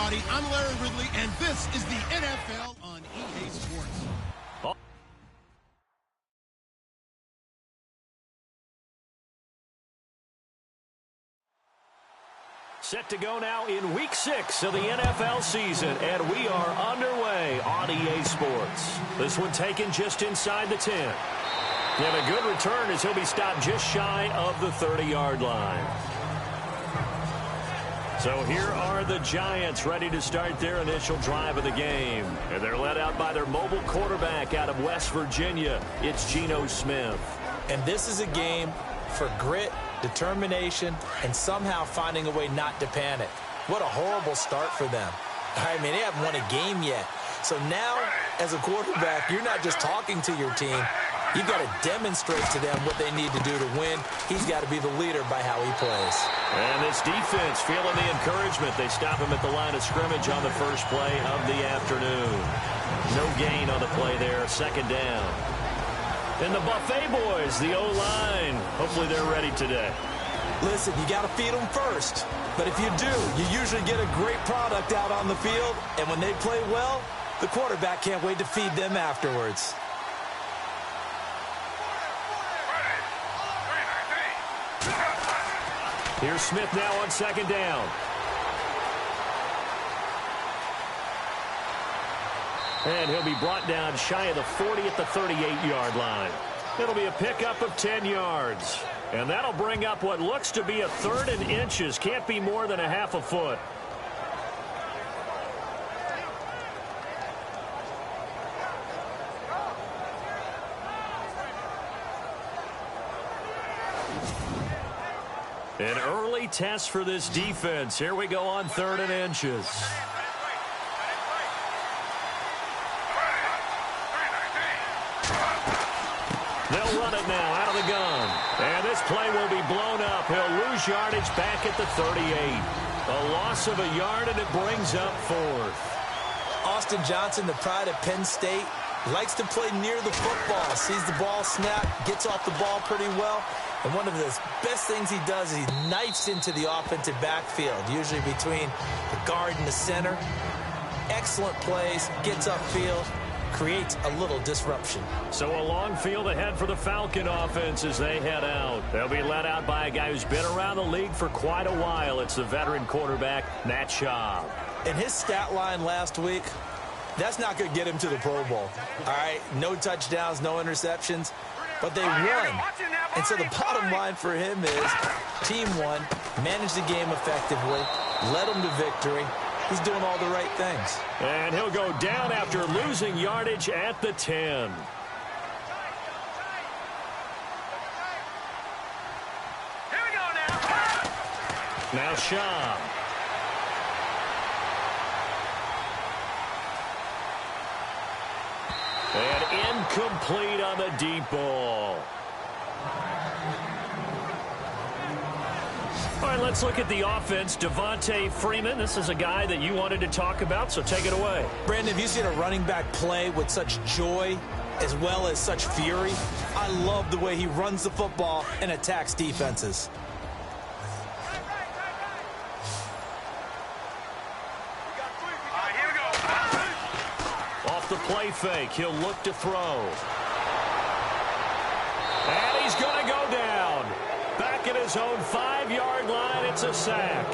everybody. I'm Larry Ridley, and this is the NFL on EA Sports. Set to go now in Week 6 of the NFL season, and we are underway on EA Sports. This one taken just inside the 10. And a good return as he'll be stopped just shy of the 30-yard line. So here are the Giants ready to start their initial drive of the game. And they're led out by their mobile quarterback out of West Virginia. It's Geno Smith. And this is a game for grit, determination, and somehow finding a way not to panic. What a horrible start for them. I mean, they haven't won a game yet. So now, as a quarterback, you're not just talking to your team. You've got to demonstrate to them what they need to do to win. He's got to be the leader by how he plays. And this defense feeling the encouragement. They stop him at the line of scrimmage on the first play of the afternoon. No gain on the play there, second down. And the Buffet boys, the O-line, hopefully they're ready today. Listen, you got to feed them first. But if you do, you usually get a great product out on the field. And when they play well, the quarterback can't wait to feed them afterwards. Here's Smith now on second down. And he'll be brought down shy of the 40 at the 38-yard line. It'll be a pickup of 10 yards. And that'll bring up what looks to be a 3rd and inches. Can't be more than a half a foot. An early test for this defense. Here we go on 3rd and inches. They'll run it now out of the gun. And this play will be blown up. He'll lose yardage back at the 38. A loss of a yard, and it brings up 4th. Austin Johnson, the pride of Penn State, likes to play near the football. Sees the ball snap, gets off the ball pretty well. And one of the best things he does is he knifes into the offensive backfield, usually between the guard and the center. Excellent plays, gets upfield, creates a little disruption. So a long field ahead for the Falcon offense as they head out. They'll be led out by a guy who's been around the league for quite a while. It's the veteran quarterback, Matt Schaub. In his stat line last week, that's not going to get him to the Pro Bowl. All right, no touchdowns, no interceptions, but they won. And so the bottom line for him is team won, managed the game effectively, led them to victory. He's doing all the right things. And he'll go down after losing yardage at the 10. Here we go now. Now Schaub. And incomplete on the deep ball. All right, let's look at the offense. Devontae Freeman, this is a guy that you wanted to talk about, so take it away. Brandon, have you seen a running back play with such joy as well as such fury? I love the way he runs the football and attacks defenses. Off the play fake, he'll look to throw. And he's going to go down. Back at his own 5-yard line, it's a sack.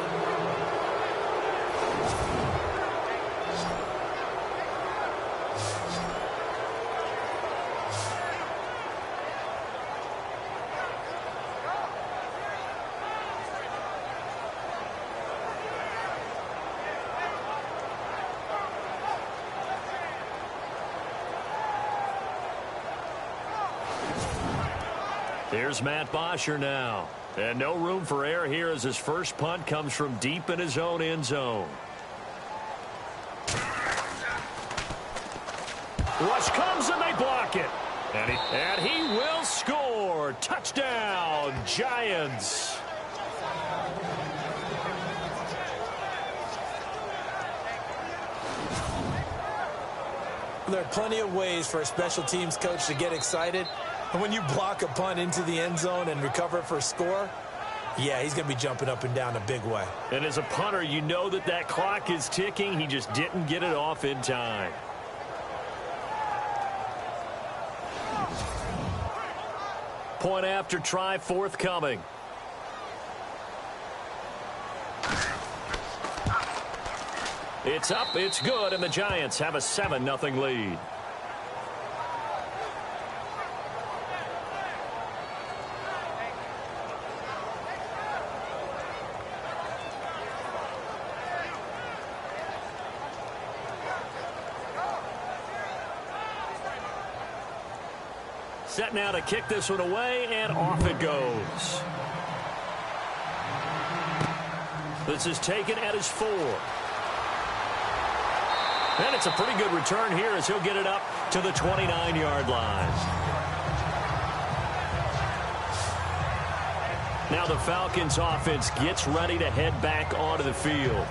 Here's Matt Bosher now. And no room for error here as his first punt comes from deep in his own end zone. Rush comes and they block it. And he will score. Touchdown, Giants. There are plenty of ways for a special teams coach to get excited. And when you block a punt into the end zone and recover for a score, Yeah, he's going to be jumping up and down a big way. And as a punter, you know that that clock is ticking. He just didn't get it off in time. Point after try forthcoming. It's up, it's good, and the Giants have a 7-0 lead. Set now to kick this one away, and off it goes. This is taken at his 4. And it's a pretty good return here as he'll get it up to the 29-yard line. Now the Falcons offense gets ready to head back onto the field.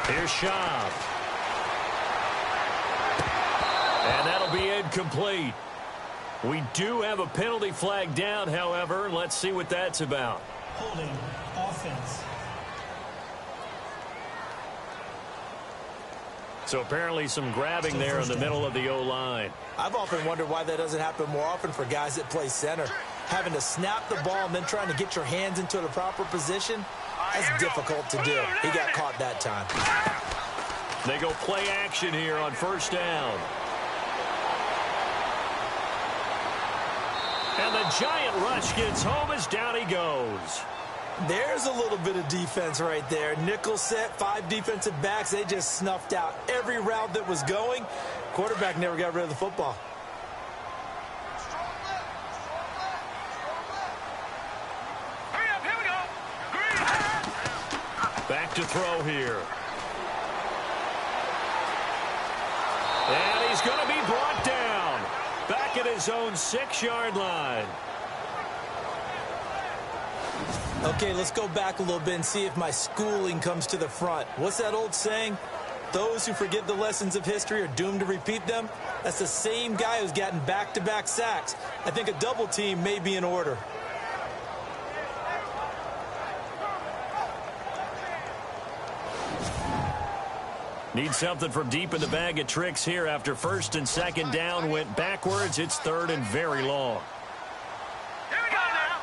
Here's Schaub. And that'll be incomplete. We do have a penalty flag down, however. Let's see what that's about. Holding offense. So apparently some grabbing there in the middle of the O-line. I've often wondered why that doesn't happen more often for guys that play center. Having to snap the ball and then trying to get your hands into the proper position, that's difficult to do. He got caught that time. They go play action here on first down. And the giant rush gets home as down he goes. There's a little bit of defense right there. Nickel set, 5 defensive backs. They just snuffed out every route that was going. Quarterback never got rid of the football. Back to throw here. And he's going to be brought down. Back at his own 6-yard line. Okay, let's go back a little bit and see if my schooling comes to the front. What's that old saying? Those who forget the lessons of history are doomed to repeat them. That's the same guy who's gotten back-to-back sacks. I think a double team may be in order. Need something from deep in the bag of tricks here after first and second down went backwards. It's third and very long. Here we go now.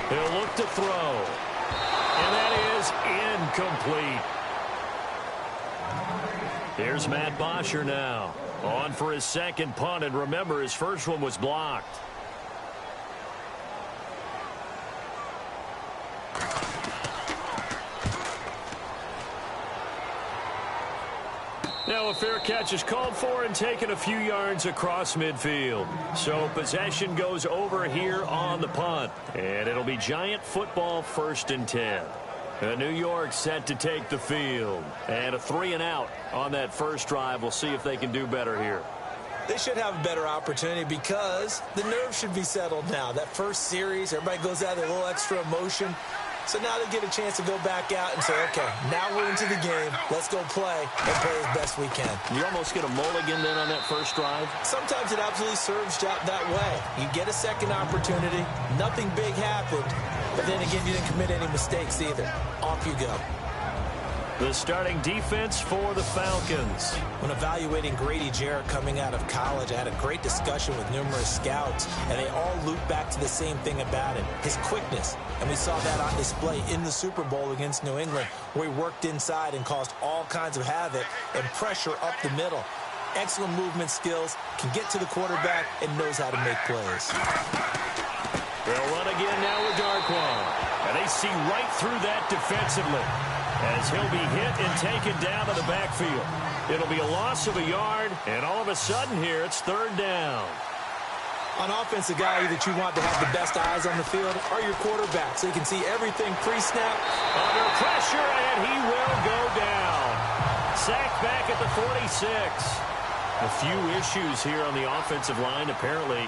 He'll look to throw. And that is incomplete. Here's Matt Bosher now. On for his second punt, and remember, his first one was blocked. Now a fair catch is called for and taken a few yards across midfield. So possession goes over here on the punt. And it'll be Giant football, 1st and 10. New York set to take the field. And a 3-and-out on that first drive. We'll see if they can do better here. They should have a better opportunity because the nerves should be settled now. That first series, everybody goes out with a little extra emotion. So now they get a chance to go back out and say, okay, now we're into the game. Let's go play and play as best we can. You almost get a mulligan then on that first drive? Sometimes it absolutely serves out that way. You get a second opportunity. Nothing big happened. But then again, you didn't commit any mistakes either. Off you go. The starting defense for the Falcons. When evaluating Grady Jarrett coming out of college, I had a great discussion with numerous scouts, and they all loop back to the same thing about him, his quickness. And we saw that on display in the Super Bowl against New England, where he worked inside and caused all kinds of havoc and pressure up the middle. Excellent movement skills, can get to the quarterback, and knows how to make plays. They'll run again now with Darquan. And they see right through that defensively, as he'll be hit and taken down to the backfield. It'll be a loss of a yard, and all of a sudden here, it's 3rd down. On offense, the guy that you want to have the best eyes on the field are your quarterbacks, so you can see everything pre-snap. Under pressure, and he will go down. Sacked back at the 46. A few issues here on the offensive line, apparently.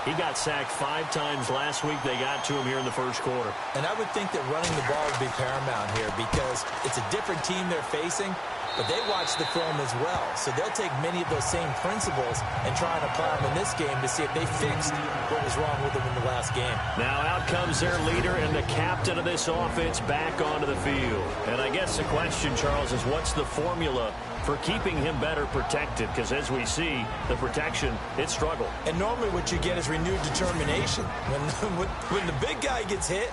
He got sacked 5 times last week. They got to him here in the first quarter. And I would think that running the ball would be paramount here because it's a different team they're facing, but they watch the film as well. So they'll take many of those same principles and try and apply them in this game to see if they fixed what was wrong with them in the last game. Now out comes their leader and the captain of this offense back onto the field. And I guess the question, Charles, is what's the formula for keeping him better protected? Because as we see, the protection, it struggled. And normally what you get is renewed determination. When the big guy gets hit,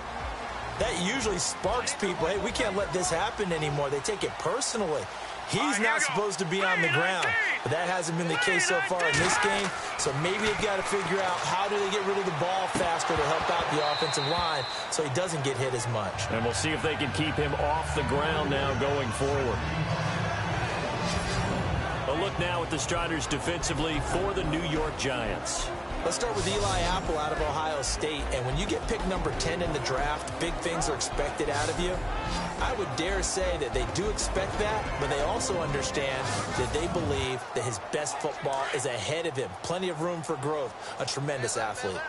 that usually sparks people. Hey, we can't let this happen anymore. They take it personally. He's not supposed to be on the ground, but that hasn't been the case so far in this game. So maybe they've got to figure out how do they get rid of the ball faster to help out the offensive line so he doesn't get hit as much. And we'll see if they can keep him off the ground now going forward. A look now at the starters defensively for the New York Giants. Let's start with Eli Apple out of Ohio State. And when you get picked number 10 in the draft, big things are expected out of you. I would dare say that they do expect that, but they also understand that they believe that his best football is ahead of him. Plenty of room for growth. A tremendous athlete.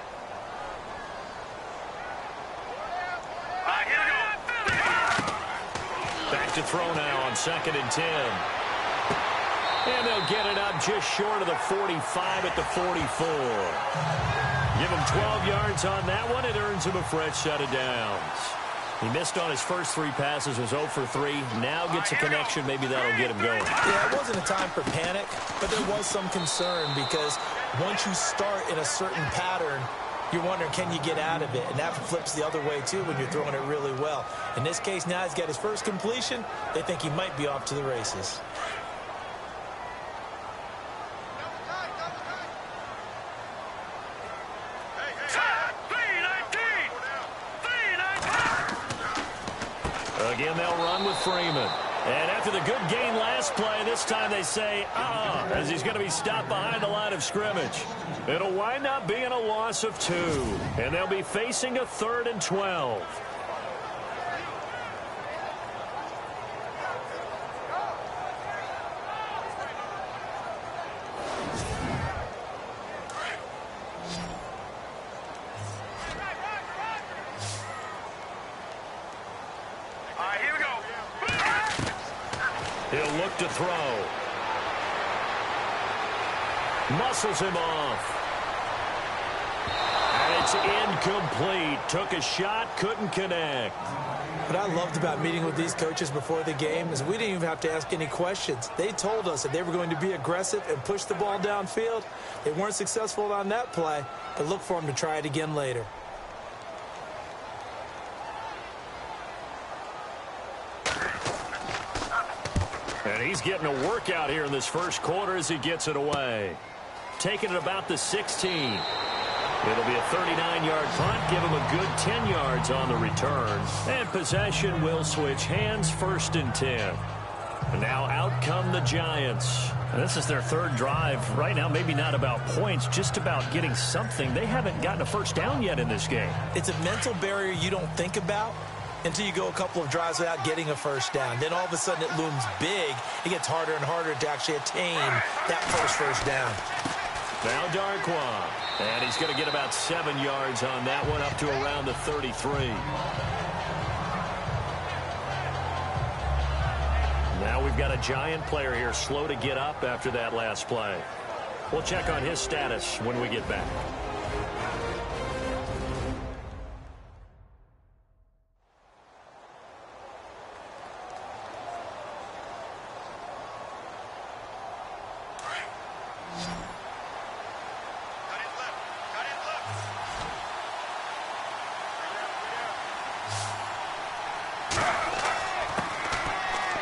Back to throw now on 2nd and 10. And they'll get it up just short of the 45 at the 44. Give him 12 yards on that one. It earns him a fresh set of downs. He missed on his first 3 passes, was 0 for 3. Now gets a connection. Maybe that'll get him going. Yeah, it wasn't a time for panic, but there was some concern because once you start in a certain pattern, you're wondering, can you get out of it? And that flips the other way, too, when you're throwing it really well. In this case, now he's got his first completion. They think he might be off to the races. Again, they'll run with Freeman. And after the good gain last play, this time they say, as he's going to be stopped behind the line of scrimmage. It'll wind up being a loss of 2. And they'll be facing a 3rd and 12. He'll look to throw. Muscles him off. And it's incomplete. Took a shot, couldn't connect. What I loved about meeting with these coaches before the game is we didn't even have to ask any questions. They told us that they were going to be aggressive and push the ball downfield. They weren't successful on that play, but look for them to try it again later. And he's getting a workout here in this first quarter as he gets it away. Taking it about the 16. It'll be a 39-yard punt. Give him a good 10 yards on the return. And possession will switch hands, 1st and 10. And now out come the Giants. And this is their 3rd drive. Right now, maybe not about points, just about getting something. They haven't gotten a first down yet in this game. It's a mental barrier you don't think about until you go a couple of drives without getting a first down. Then all of a sudden it looms big. It gets harder and harder to actually attain that first down. Now Darquan. And he's going to get about 7 yards on that one, up to around the 33. Now we've got a Giant player here slow to get up after that last play. We'll check on his status when we get back.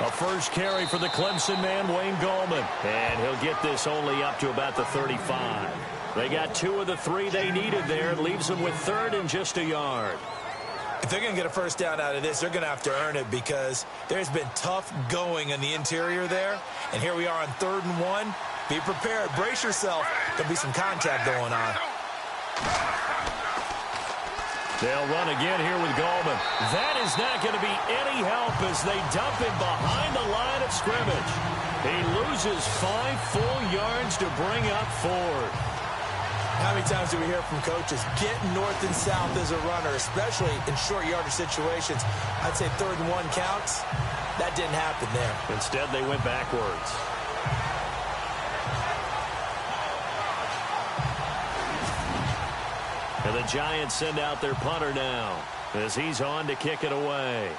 A first carry for the Clemson man, Wayne Gallman. And he'll get this only up to about the 35. They got 2 of the 3 they needed there. It leaves them with 3rd and just a yard. If they're going to get a first down out of this, they're going to have to earn it because there's been tough going in the interior there. And here we are on 3rd and 1. Be prepared. Brace yourself. There'll be some contact going on. They'll run again here with Gallman. That is not going to be any help as they dump him behind the line of scrimmage. He loses 5 full yards to bring up 4. How many times do we hear from coaches, get north and south as a runner, especially in short yardage situations? I'd say 3rd and 1 counts. That didn't happen there. Instead, they went backwards. And the Giants send out their punter now as he's on to kick it away.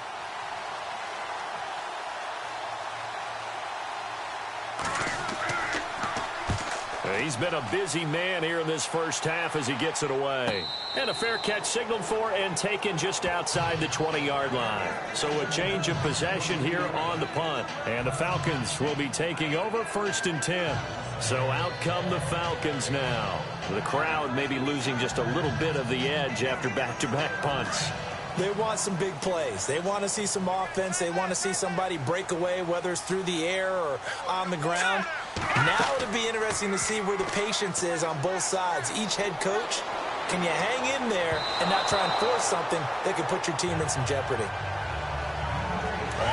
He's been a busy man here in this first half as he gets it away. And a fair catch signaled for and taken just outside the 20-yard line. So a change of possession here on the punt. And the Falcons will be taking over 1st and 10. So out come the Falcons now. The crowd may be losing just a little bit of the edge after back-to-back punts. They want some big plays. They want to see some offense. They want to see somebody break away, whether it's through the air or on the ground. Now it'll be interesting to see where the patience is on both sides. Each head coach, can you hang in there and not try and force something that could put your team in some jeopardy?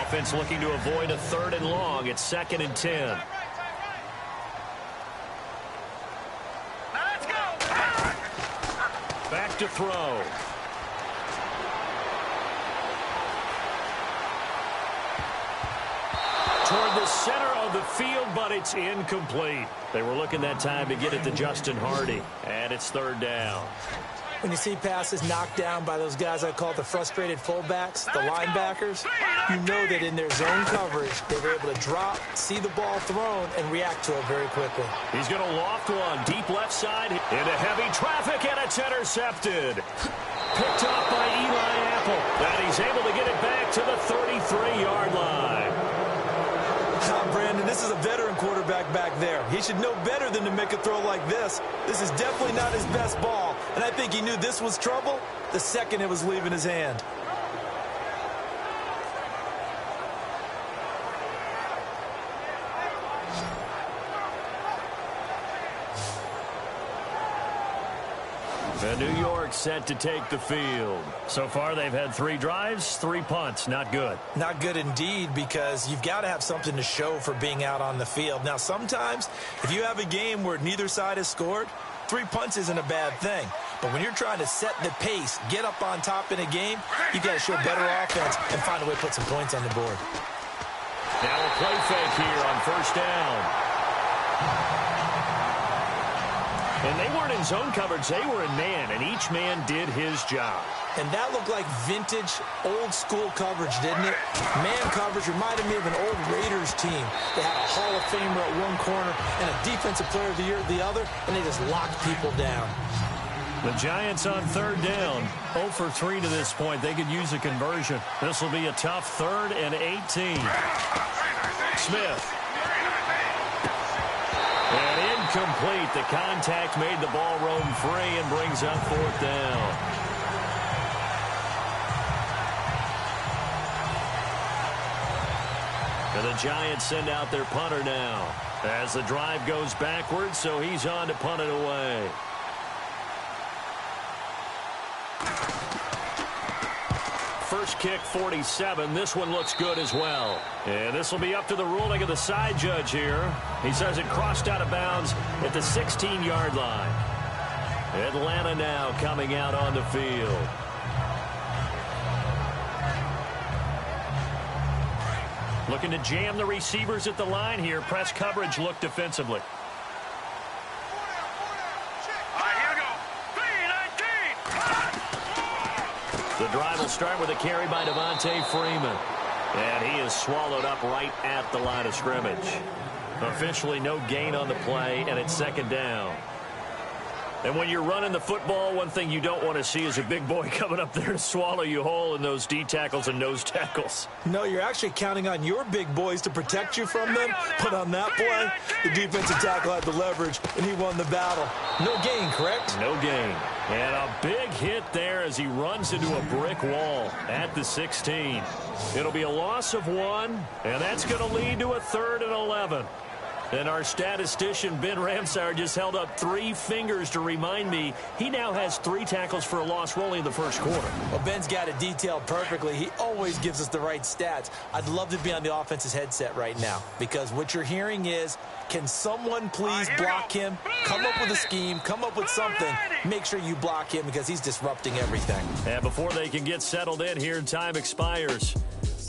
Offense looking to avoid a 3rd and long. It's 2nd and 10. Let's go. Back to throw. Toward the center of the field, but it's incomplete. They were looking that time to get it to Justin Hardy, and it's 3rd down. When you see passes knocked down by those guys I call the frustrated fullbacks, the linebackers, you know that in their zone coverage, they were able to drop, see the ball thrown, and react to it very quickly. He's going to loft one deep left side into heavy traffic, and it's intercepted. Picked off by Eli Apple, and he's able to get it back to the 33-yard line. Brandon, this is a veteran quarterback back there. He should know better than to make a throw like this. This is definitely not his best ball, and I think he knew this was trouble the second it was leaving his hand. And New York set to take the field. So far, they've had 3 drives, 3 punts. Not good. Not good indeed, because you've got to have something to show for being out on the field. Now, sometimes, if you have a game where neither side has scored, 3 punts isn't a bad thing. But when you're trying to set the pace, get up on top in a game, you've got to show better offense and find a way to put some points on the board. Now a play fake here on 1st down. And they weren't in zone coverage. They were in man, and each man did his job. And that looked like vintage, old-school coverage, didn't it? Man coverage reminded me of an old Raiders team. They had a Hall of Famer at one corner and a Defensive Player of the Year at the other, and they just locked people down. The Giants on 3rd down. 0 for 3 to this point. They could use a conversion. This will be a tough 3rd and 18. Smith. And incomplete. The contact made the ball roam free and brings up 4th down. And the Giants send out their punter now as the drive goes backwards, so he's on to punt it away. First kick, 47. This one looks good as well. And this will be up to the ruling of the side judge here. He says it crossed out of bounds at the 16-yard line. Atlanta now coming out on the field. Looking to jam the receivers at the line here. Press coverage look defensively. The drive will start with a carry by Devontae Freeman. And he is swallowed up right at the line of scrimmage. Officially no gain on the play, and it's 2nd down. And when you're running the football, one thing you don't want to see is a big boy coming up there to swallow you whole in those D tackles and nose tackles. No, you're actually counting on your big boys to protect you from them. But on that play, the defensive tackle had the leverage, and he won the battle. No gain, correct? No gain. And a big hit there as he runs into a brick wall at the 16. It'll be a loss of 1, and that's going to lead to a 3rd and 11. And our statistician, Ben Ramsauer, just held up 3 fingers to remind me he now has 3 tackles for a loss only in the first quarter. Well, Ben's got it detailed perfectly. He always gives us the right stats. I'd love to be on the offense's headset right now because what you're hearing is, can someone please block him? Come up with a scheme. Come up with something. Make sure you block him because he's disrupting everything. And before they can get settled in here, time expires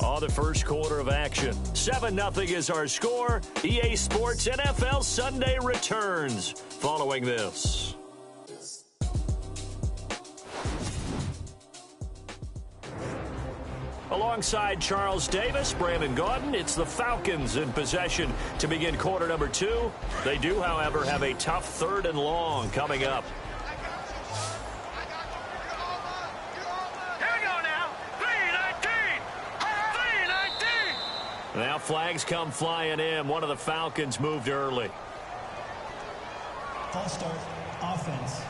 on the first quarter of action. 7-0 is our score. EA Sports NFL Sunday returns following this. Alongside Charles Davis, Brandon Gaudin, it's the Falcons in possession to begin quarter number 2. They do, however, have a tough 3rd and long coming up. Now flags come flying in. One of the Falcons moved early. False start, offense.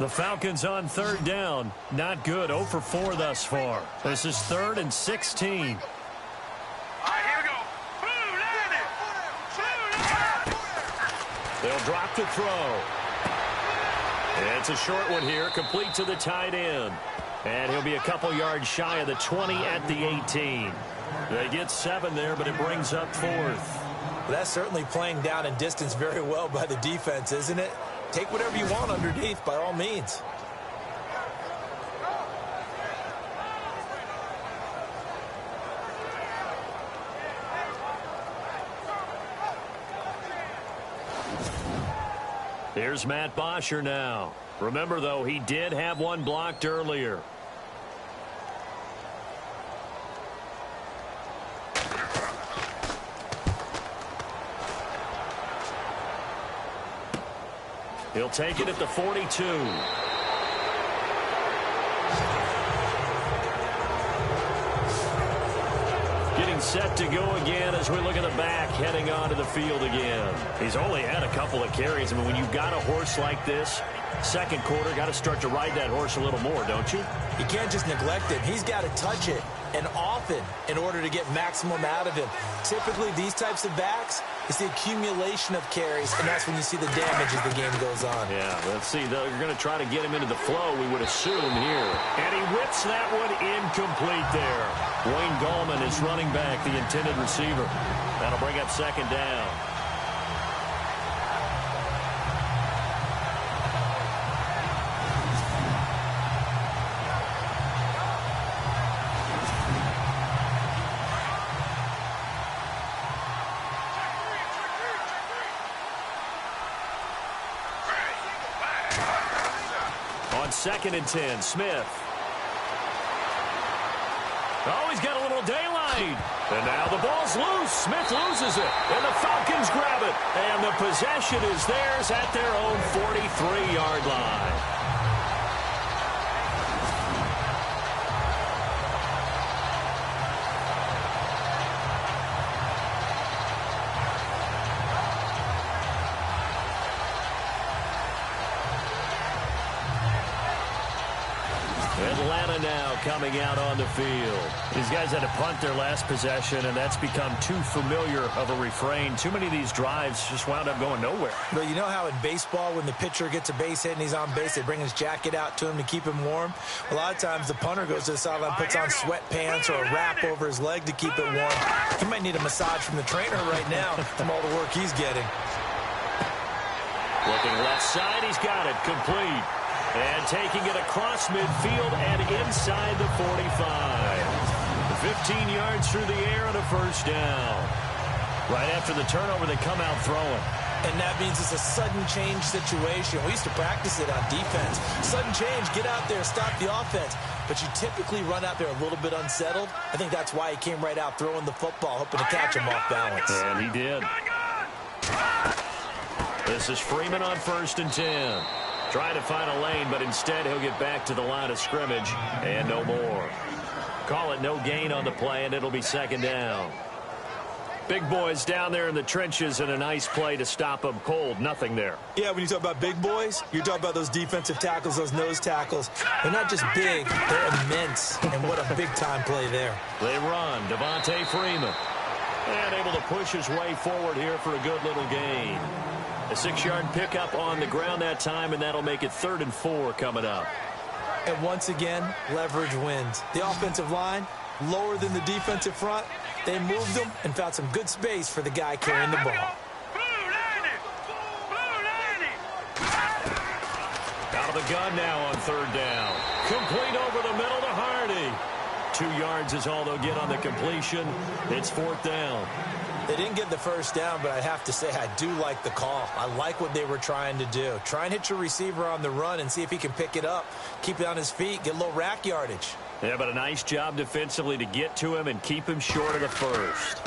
The Falcons on 3rd down. Not good. 0 for 4 thus far. This is 3rd and 16. All right, here we go. They'll drop the throw. It's a short one here, complete to the tight end. And he'll be a couple yards shy of the 20 at the 18. They get 7 there, but it brings up 4th. Well, that's certainly playing down in distance very well by the defense, isn't it? Take whatever you want underneath, by all means. Here's Matt Bosher now. Remember, though, he did have one blocked earlier. He'll take it at the 42. Getting set to go again as we look at the back heading onto the field again. He's only had a couple of carries. I mean, when you've got a horse like this, second quarter, got to start to ride that horse a little more, don't you? You can't just neglect it. He's got to touch it, and often, in order to get maximum out of him. Typically, these types of backs, it's the accumulation of carries, and that's when you see the damage as the game goes on. Yeah, let's see. They're going to try to get him into the flow, we would assume here. And he whips that one incomplete there. Wayne Gallman is running back, the intended receiver. That'll bring up 2nd down. On 2nd and 10, Smith. Oh, he's got a little daylight. And now the ball's loose. Smith loses it. And the Falcons grab it. And the possession is theirs at their own 43-yard line. Atlanta now coming out on the field. These guys had to punt their last possession, and that's become too familiar of a refrain. Too many of these drives just wound up going nowhere. But you know how in baseball, when the pitcher gets a base hit and he's on base, they bring his jacket out to him to keep him warm? A lot of times the punter goes to the sideline, puts on sweatpants or a wrap over his leg to keep it warm. He might need a massage from the trainer right now from all the work he's getting. Looking left side, he's got it, complete. And taking it across midfield and inside the 45. 15 yards through the air and a first down. Right after the turnover, they come out throwing. And that means it's a sudden change situation. We used to practice it on defense. Sudden change, get out there, stop the offense. But you typically run out there a little bit unsettled. I think that's why he came right out throwing the football, hoping to catch him off balance. And he did. This is Freeman on 1st and 10. Trying to find a lane, but instead he'll get back to the line of scrimmage and no more. Call it no gain on the play, and it'll be 2nd down. Big boys down there in the trenches, and a nice play to stop them cold. Nothing there. Yeah, when you talk about big boys, you're talking about those defensive tackles, those nose tackles. They're not just big, they're immense. And what a big-time play there. They run. Devontae Freeman. And able to push his way forward here for a good little gain. A 6-yard pickup on the ground that time, and that'll make it 3rd and 4 coming up. And once again, leverage wins. The offensive line, lower than the defensive front. They moved them and found some good space for the guy carrying the ball. Out of the gun now on 3rd down. Complete over the middle to Hardy. 2 yards is all they'll get on the completion. It's 4th down. They didn't get the 1st down, but I have to say I do like the call. I like what they were trying to do. Try and hit your receiver on the run and see if he can pick it up, keep it on his feet, get a little rack yardage. Yeah, but a nice job defensively to get to him and keep him short of the 1st.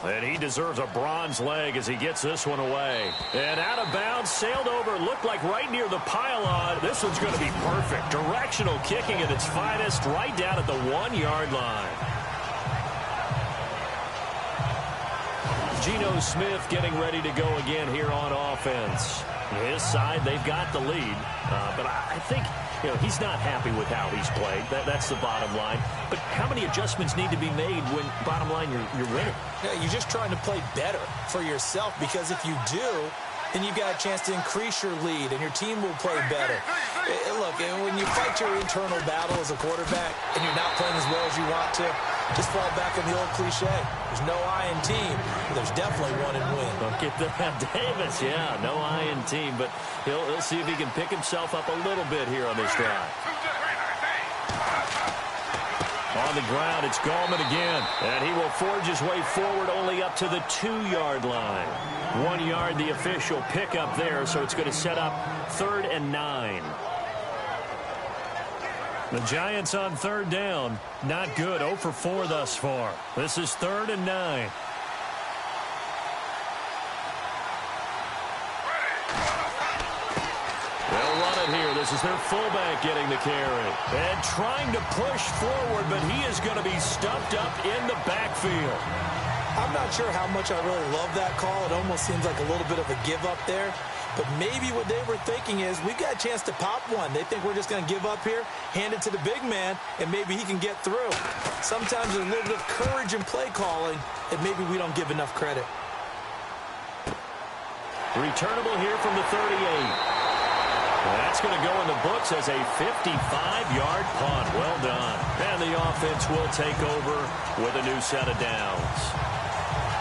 And he deserves a bronze leg as he gets this one away. And out of bounds, sailed over, looked like right near the pylon. This one's going to be perfect. Directional kicking at its finest, right down at the 1-yard line. Geno Smith getting ready to go again here on offense. His side, they've got the lead. But I think, he's not happy with how he's played. That's the bottom line. But how many adjustments need to be made when, bottom line, you're winning? Yeah, you're just trying to play better for yourself, because if you do, then you've got a chance to increase your lead, and your team will play better. Look, when you fight your internal battle as a quarterback and you're not playing as well as you want to, just fall back on the old cliche. There's no I in team, but there's definitely one in win. Look at that, Davis. Yeah, no I in team, but he'll see if he can pick himself up a little bit here on this drive. On the ground, it's Gallman again, and he will forge his way forward only up to the 2-yard line. 1 yard, the official pickup there, so it's going to set up 3rd and 9. The Giants on 3rd down. Not good. 0 for 4 thus far. This is 3rd and 9. They'll run it here. This is their fullback getting the carry. And trying to push forward, but he is going to be stuffed up in the backfield. I'm not sure how much I really love that call. It almost seems like a little bit of a give up there. But maybe what they were thinking is, we've got a chance to pop one. They think we're just going to give up here, hand it to the big man, and maybe he can get through. Sometimes there's a little bit of courage in play calling, and maybe we don't give enough credit. Returnable here from the 38. That's going to go in the books as a 55-yard punt. Well done. And the offense will take over with a new set of downs.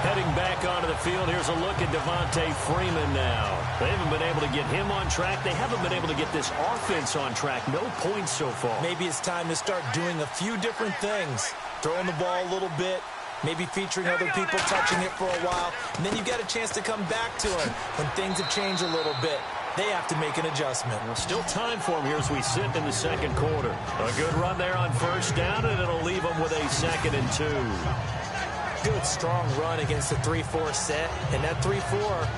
Heading back onto the field, here's a look at Devontae Freeman now. They haven't been able to get him on track. They haven't been able to get this offense on track. No points so far. Maybe it's time to start doing a few different things. Throwing the ball a little bit, maybe featuring other people, touching it for a while, and then you get a chance to come back to it when things have changed a little bit. They have to make an adjustment. Well, still time for him here as we sit in the 2nd quarter. A good run there on 1st down, and it'll leave them with a 2nd and 2. Good, strong run against the 3-4 set. And that 3-4,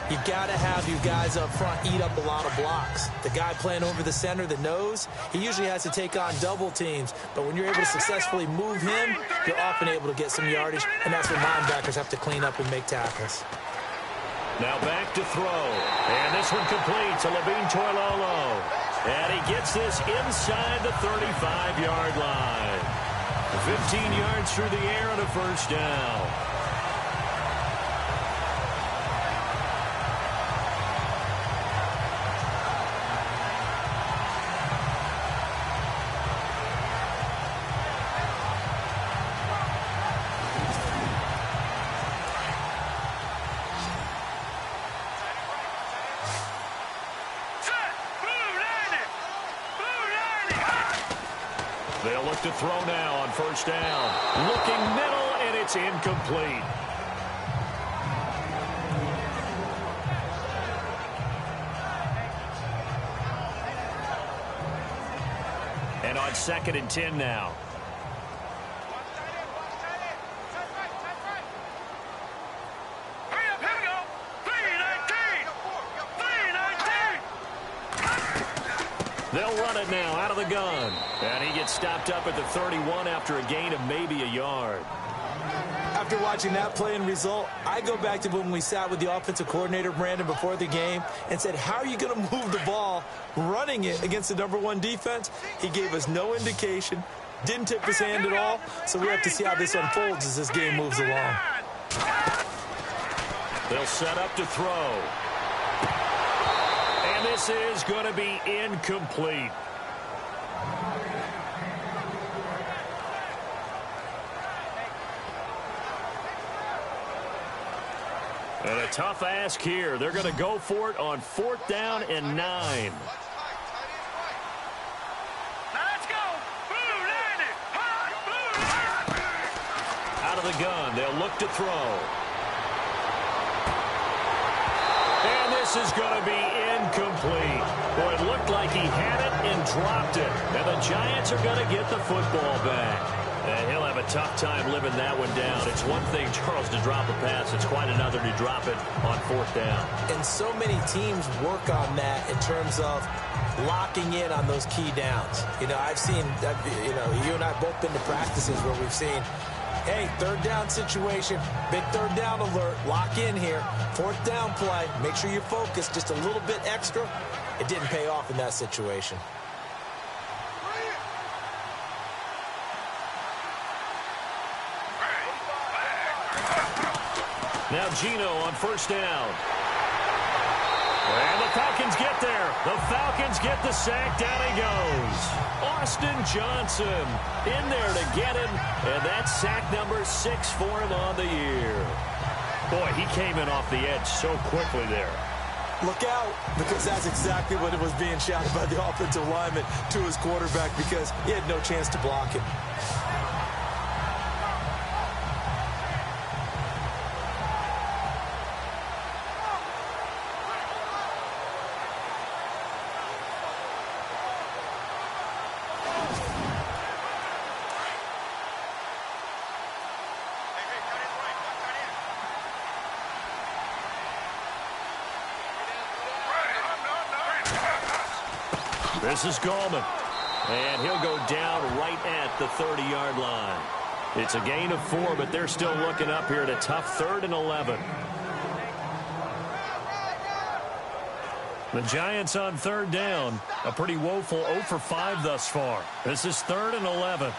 you've got to have you guys up front eat up a lot of blocks. The guy playing over the center, the nose, he usually has to take on double teams. But when you're able to successfully move him, you're often able to get some yardage. And that's when linebackers have to clean up and make tackles. Now back to throw. And this one complete to Levine Toilolo. And he gets this inside the 35-yard line. 15 yards through the air on a 1st down. They'll look to throw now on 1st down. Looking middle, and it's incomplete. And on 2nd and 10 now. They'll run it now out of the gun. And he gets stopped up at the 31 after a gain of maybe a yard. After watching that play and result, I go back to when we sat with the offensive coordinator, Brandon, before the game and said, how are you going to move the ball running it against the #1 defense? He gave us no indication, didn't tip his hand at all, so we have to see how this unfolds as this game moves along. They'll set up to throw. And this is going to be incomplete. And a tough ask here. They're going to go for it on 4th down and 9. Out of the gun, they'll look to throw. And this is going to be incomplete. Boy, it looked like he had it and dropped it. And the Giants are going to get the football back. And he'll have a tough time living that one down. It's one thing, Charles, to drop a pass. It's quite another to drop it on 4th down. And so many teams work on that in terms of locking in on those key downs. You know, I've seen, you and I have both been to practices where we've seen, hey, 3rd down situation, big 3rd down alert, lock in here. 4th down play, make sure you focus just a little bit extra. It didn't pay off in that situation. Now Gino on 1st down. And the Falcons get there. The Falcons get the sack. Down he goes. Austin Johnson in there to get him. And that's sack number 6 for him on the year. Boy, he came in off the edge so quickly there. Look out, because that's exactly what it was being shouted by the offensive lineman to his quarterback, because he had no chance to block him. This is Gallman, and he'll go down right at the 30-yard line. It's a gain of 4, but they're still looking up here at a tough 3rd and 11. The Giants on 3rd down, a pretty woeful 0 for 5 thus far. This is 3rd and 11.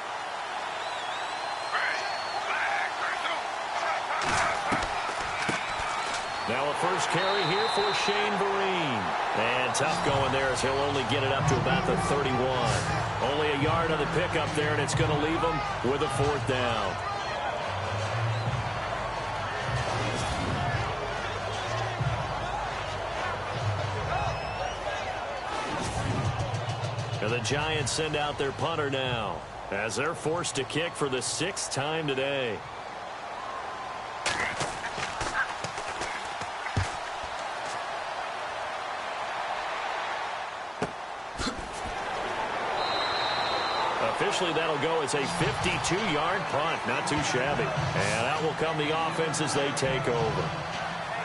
Now a first carry here for Shane Vereen. And tough going there as he'll only get it up to about the 31. Only a yard on the pickup there, and it's going to leave him with a 4th down. And the Giants send out their punter now as they're forced to kick for the 6th time today. Officially, that'll go as a 52-yard punt. Not too shabby. And out will come the offense as they take over.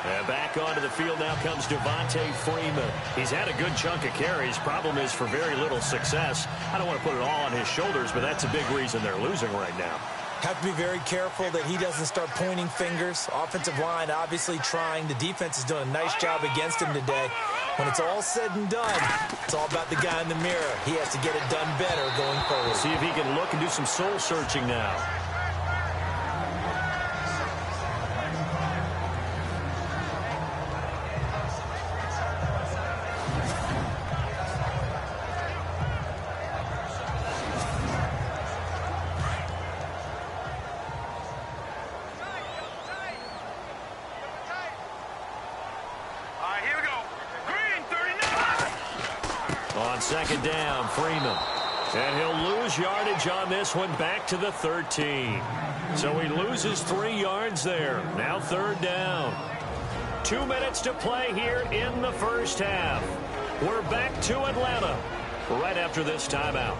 And back onto the field now comes Devontae Freeman. He's had a good chunk of carries. Problem is for very little success. I don't want to put it all on his shoulders, but that's a big reason they're losing right now. Have to be very careful that he doesn't start pointing fingers. Offensive line obviously trying. The defense is doing a nice job against him today. When it's all said and done, it's all about the guy in the mirror. He has to get it done better going forward. See if he can look and do some soul searching now. On 2nd down, Freeman. And he'll lose yardage on this one back to the 13. So he loses 3 yards there. Now 3rd down. 2 minutes to play here in the first half. We're back to Atlanta right after this timeout.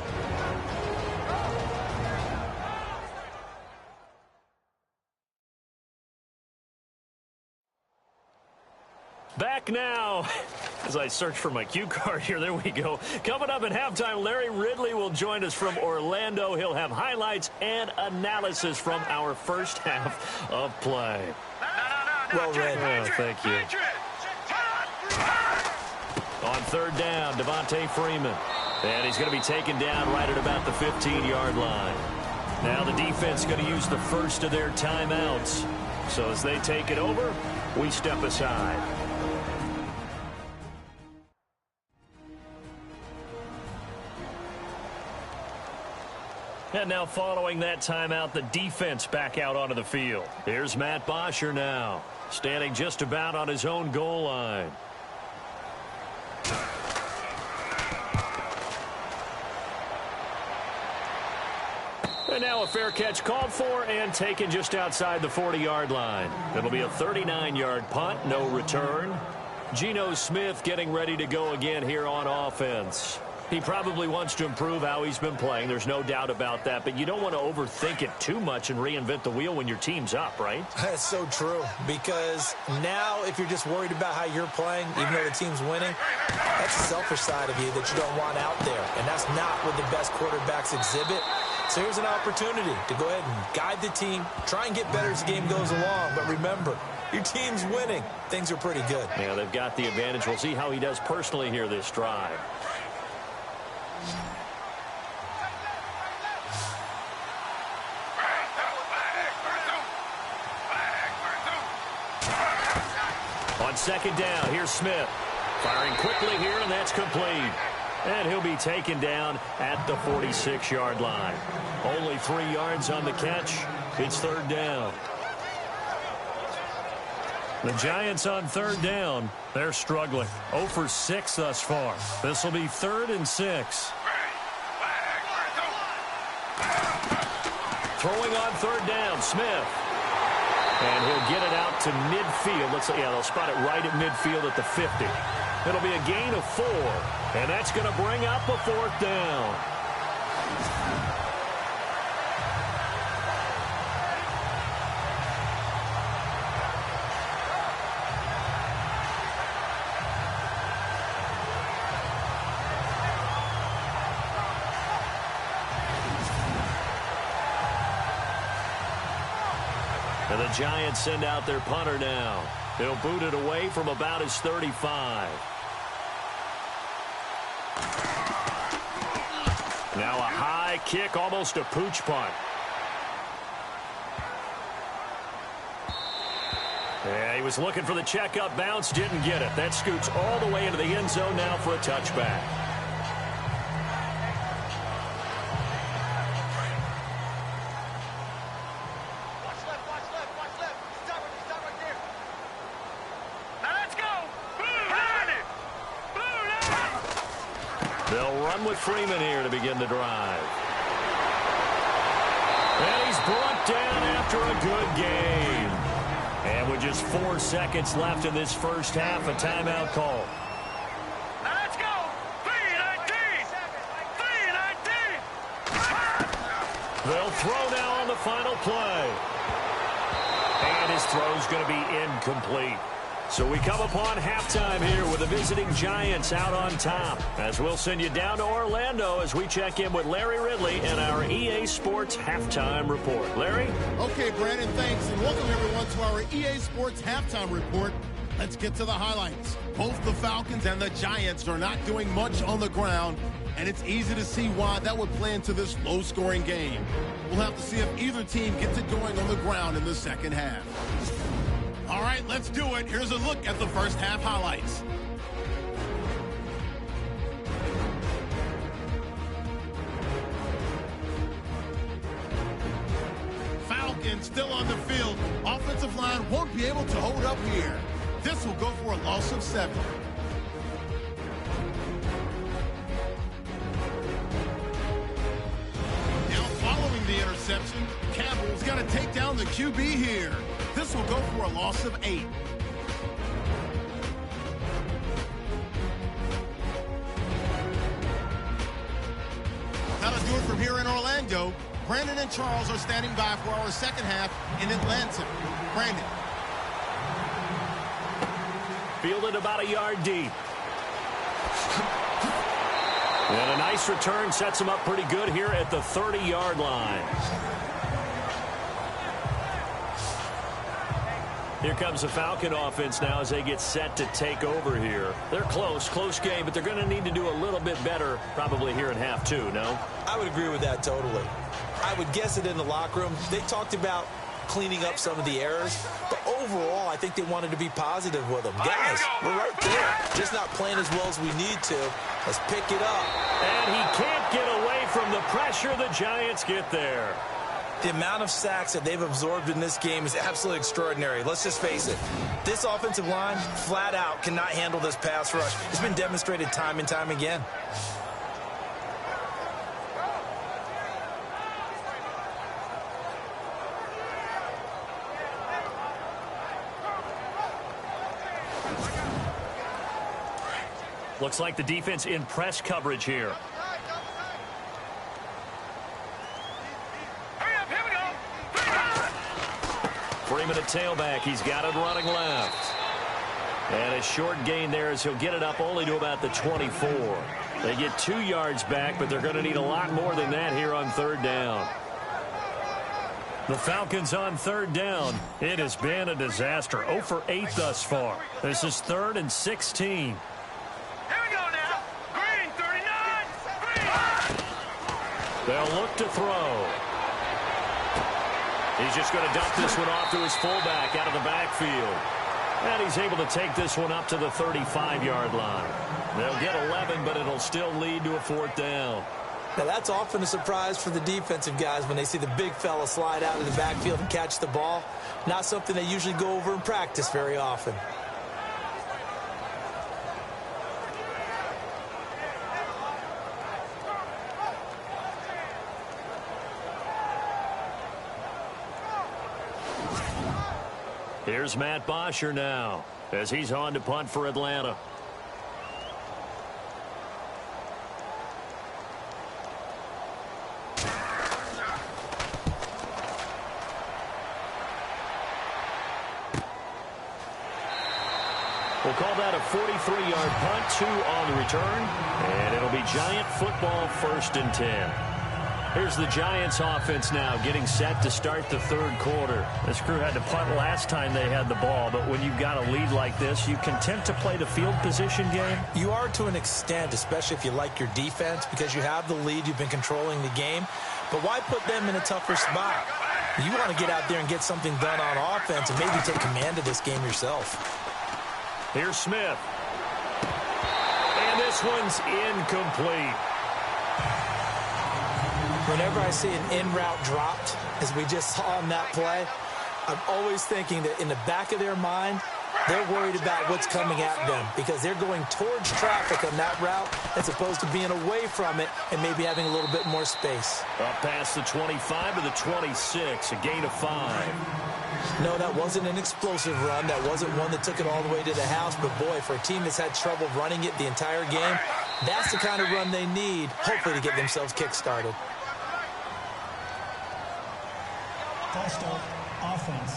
Back now As I search for my cue card here, there we go. Coming up at halftime, Larry Ridley will join us from Orlando. He'll have highlights and analysis from our first half of play. Well read. Oh, thank you. On third down, Devontae Freeman. And he's going to be taken down right at about the 15-yard line. Now the defense going to use the first of their timeouts. So as they take it over, we step aside. And now following that timeout, the defense back out onto the field. Here's Matt Bosher now, standing just about on his own goal line. And now a fair catch called for and taken just outside the 40-yard line. It'll be a 39-yard punt, no return. Geno Smith getting ready to go again here on offense. He probably wants to improve how he's been playing. There's no doubt about that. But you don't want to overthink it too much and reinvent the wheel when your team's up, right? That's so true. Because now if you're just worried about how you're playing, even though the team's winning, that's the selfish side of you that you don't want out there. And that's not what the best quarterbacks exhibit. So here's an opportunity to go ahead and guide the team, try and get better as the game goes along. But remember, your team's winning. Things are pretty good. Yeah, they've got the advantage. We'll see how he does personally here this drive. On second down, here's Smith. Firing quickly here, and that's complete. And he'll be taken down at the 46-yard line. Only 3 yards on the catch. It's third down. The Giants on third down. They're struggling. 0 for 6 thus far. This will be 3rd and 6. Throwing on third down, Smith. And he'll get it out to midfield. Let's see, yeah, they'll spot it right at midfield at the 50. It'll be a gain of 4. And that's going to bring up a 4th down. And the Giants send out their punter now. They'll boot it away from about his 35. Now a high kick, almost a pooch punt. Yeah, he was looking for the checkup bounce, didn't get it. That scoots all the way into the end zone now for a touchback. They'll run with Freeman here to begin the drive. And he's brought down after a good game. And with just 4 seconds left in this first half, a timeout call. Now let's go. 3-19. 3-19. They'll throw now on the final play. And his throw's going to be incomplete. So we come upon halftime here with the visiting Giants out on top. As we'll send you down to Orlando as we check in with Larry Ridley and our EA Sports Halftime Report. Larry? Okay, Brandon, thanks. And welcome, everyone, to our EA Sports Halftime Report. Let's get to the highlights. Both the Falcons and the Giants are not doing much on the ground, and it's easy to see why that would play into this low-scoring game. We'll have to see if either team gets it going on the ground in the second half. All right, let's do it. Here's a look at the first half highlights. Falcons still on the field. Offensive line won't be able to hold up here. This will go for a loss of 7. Now following the interception, Campbell's got to take down the QB here. This will go for a loss of 8. That'll do it from here in Orlando. Brandon and Charles are standing by for our second half in Atlanta. Brandon. Fielded about a yard deep. And a nice return sets him up pretty good here at the 30-yard line. Here comes the Falcon offense now as they get set to take over here. They're close game, but they're going to need to do a little bit better probably here in half two, no? I would agree with that totally. I would guess it in the locker room. They talked about cleaning up some of the errors, but overall, I think they wanted to be positive with them. Guys, we're right there. Just not playing as well as we need to. Let's pick it up. And he can't get away from the pressure. The Giants get there. The amount of sacks that they've absorbed in this game is absolutely extraordinary. Let's just face it. This offensive line, flat out, cannot handle this pass rush. It's been demonstrated time and time again. Looks like the defense in press coverage here. Freeman at tailback. He's got it running left. And a short gain there as he'll get it up only to about the 24. They get 2 yards back, but they're going to need a lot more than that here on third down. The Falcons on third down. It has been a disaster. 0 for 8 thus far. This is 3rd and 16. They'll look to throw. He's just going to dump this one off to his fullback out of the backfield. And he's able to take this one up to the 35-yard line. They'll get 11, but it'll still lead to a 4th down. Now, that's often a surprise for the defensive guys when they see the big fella slide out of the backfield and catch the ball. Not something they usually go over in practice very often. Here's Matt Bosher now as he's on to punt for Atlanta. We'll call that a 43-yard punt, 2 on the return, and it'll be Giant football 1st and 10. Here's the Giants offense now getting set to start the 3rd quarter. This crew had to punt last time they had the ball, but when you've got a lead like this, you content to play the field position game? You are to an extent, especially if you like your defense, because you have the lead, you've been controlling the game. But why put them in a tougher spot? You want to get out there and get something done on offense and maybe take command of this game yourself. Here's Smith. And this one's incomplete. Whenever I see an in-route dropped, as we just saw on that play, I'm always thinking that in the back of their mind, they're worried about what's coming at them because they're going towards traffic on that route as opposed to being away from it and maybe having a little bit more space. Up past the 25 to the 26, a gain of 5. No, that wasn't an explosive run. That wasn't one that took it all the way to the house. But, boy, for a team that's had trouble running it the entire game, that's the kind of run they need, hopefully, to get themselves kick-started. False start, offense.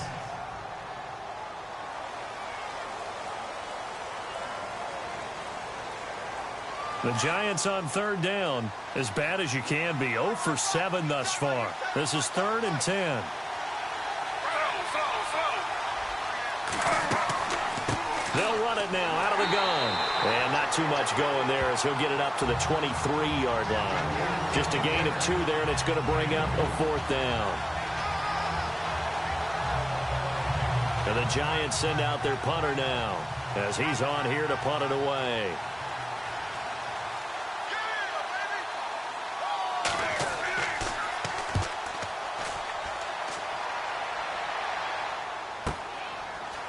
The Giants on third down, as bad as you can be. 0 for 7 thus far. This is 3rd and 10. They'll run it now out of the gun. And not too much going there as he'll get it up to the 23-yard line. Just a gain of 2 there, and it's going to bring up a 4th down. And the Giants send out their punter now as he's on here to punt it away.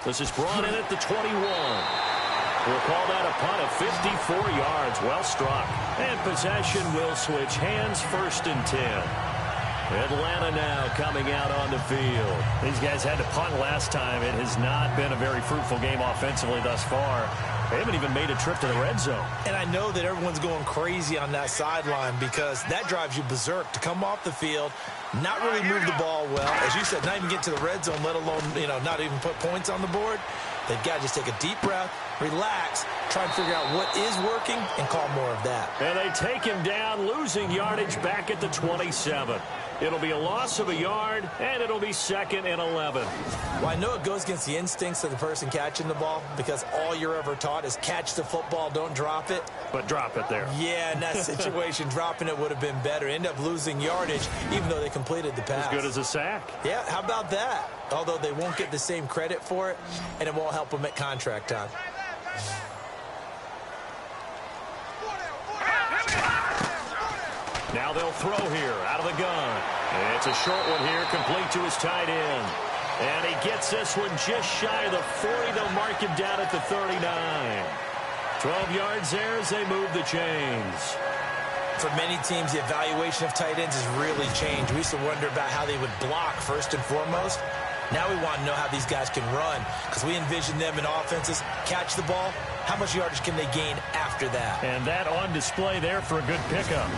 This is brought in at the 21. We'll call that a punt of 54 yards. Well struck. And possession will switch hands. 1st and 10. Atlanta now coming out on the field. These guys had to punt last time. It has not been a very fruitful game offensively thus far. They haven't even made a trip to the red zone. And I know that everyone's going crazy on that sideline because that drives you berserk to come off the field, not really move the ball well. As you said, not even get to the red zone, let alone, not even put points on the board. They've got to just take a deep breath, relax, try and figure out what is working, and call more of that. And they take him down, losing yardage back at the 27. It'll be a loss of a yard, and it'll be 2nd and 11. Well, I know it goes against the instincts of the person catching the ball because all you're ever taught is catch the football, don't drop it. But drop it there. Yeah, in that situation, dropping it would have been better. End up losing yardage, even though they completed the pass. As good as a sack. Yeah, how about that? Although they won't get the same credit for it, and it won't help them at contract time. Now they'll throw here out of the gun. It's a short one here, complete to his tight end. And he gets this one just shy of the 40. They'll mark him down at the 39. 12 yards there as they move the chains. For many teams, the evaluation of tight ends has really changed. We used to wonder about how they would block first and foremost. Now we want to know how these guys can run because we envision them in offenses. Catch the ball. How much yardage can they gain after that? And that on display there for a good pickup.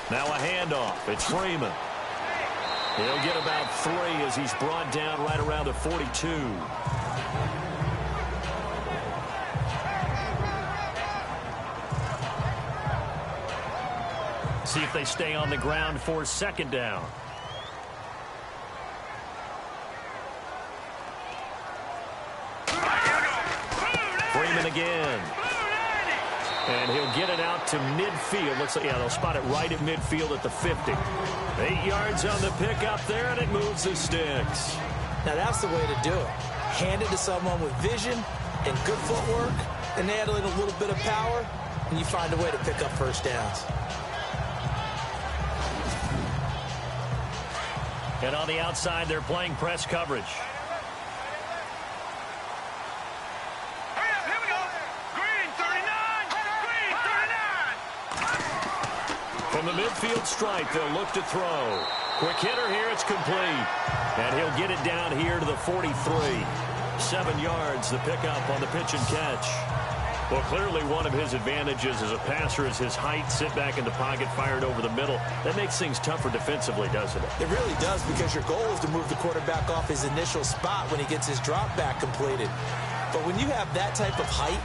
Now a handoff. It's Freeman. He'll get about 3 as he's brought down right around the 42. See if they stay on the ground for 2nd down. Freeman again. And he'll get it out to midfield. Looks like, yeah, they'll spot it right at midfield at the 50. 8 yards on the pickup there, and it moves the sticks. Now, that's the way to do it. Hand it to someone with vision and good footwork, and add in a little bit of power, and you find a way to pick up first downs. And on the outside, they're playing press coverage. From the midfield stripe, they'll look to throw. Quick hitter here, it's complete. And he'll get it down here to the 43. 7 yards, the pickup on the pitch and catch. Well, clearly one of his advantages as a passer is his height. Sit back in the pocket, fired over the middle. That makes things tougher defensively, doesn't it? It really does, because your goal is to move the quarterback off his initial spot when he gets his drop back completed. But when you have that type of height,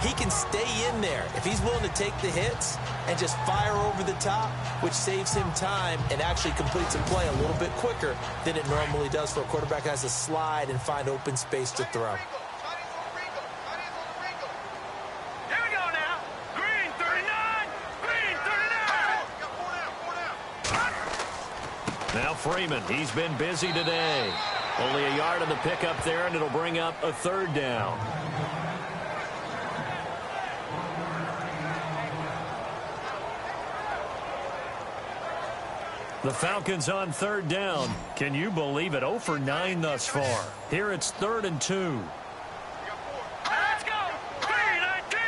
he can stay in there if he's willing to take the hits and just fire over the top, which saves him time and actually completes a play a little bit quicker than it normally does for a quarterback who has to slide and find open space to throw. Here we go now. Green 39. Green 39. Now Freeman, he's been busy today. Only a yard on the pickup there, and it'll bring up a 3rd down. The Falcons on 3rd down. Can you believe it? 0 for 9 thus far. Here it's 3rd and 2. Let's go. Green 19.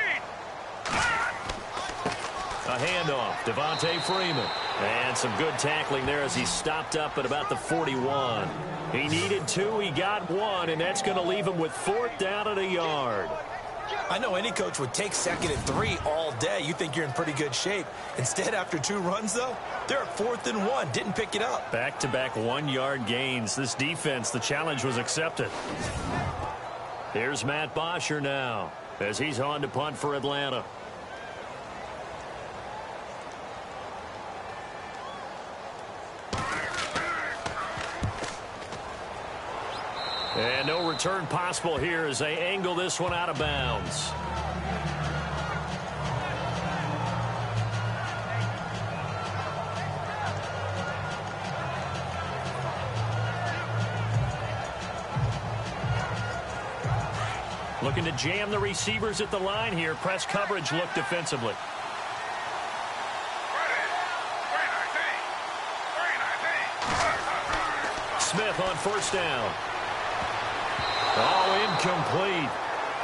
A handoff. Devontae Freeman. And some good tackling there as he stopped up at about the 41. He needed 2. He got 1, and that's going to leave him with 4th down and a yard. I know any coach would take 2nd and 3 all day. You think you're in pretty good shape. Instead, after 2 runs, though, they're at 4th and 1. Didn't pick it up. Back-to-back 1-yard gains. This defense, the challenge was accepted. Here's Matt Bosher now as he's on to punt for Atlanta. And no return possible here as they angle this one out of bounds. Looking to jam the receivers at the line here. Press coverage look defensively. Smith on 1st down. Oh, incomplete.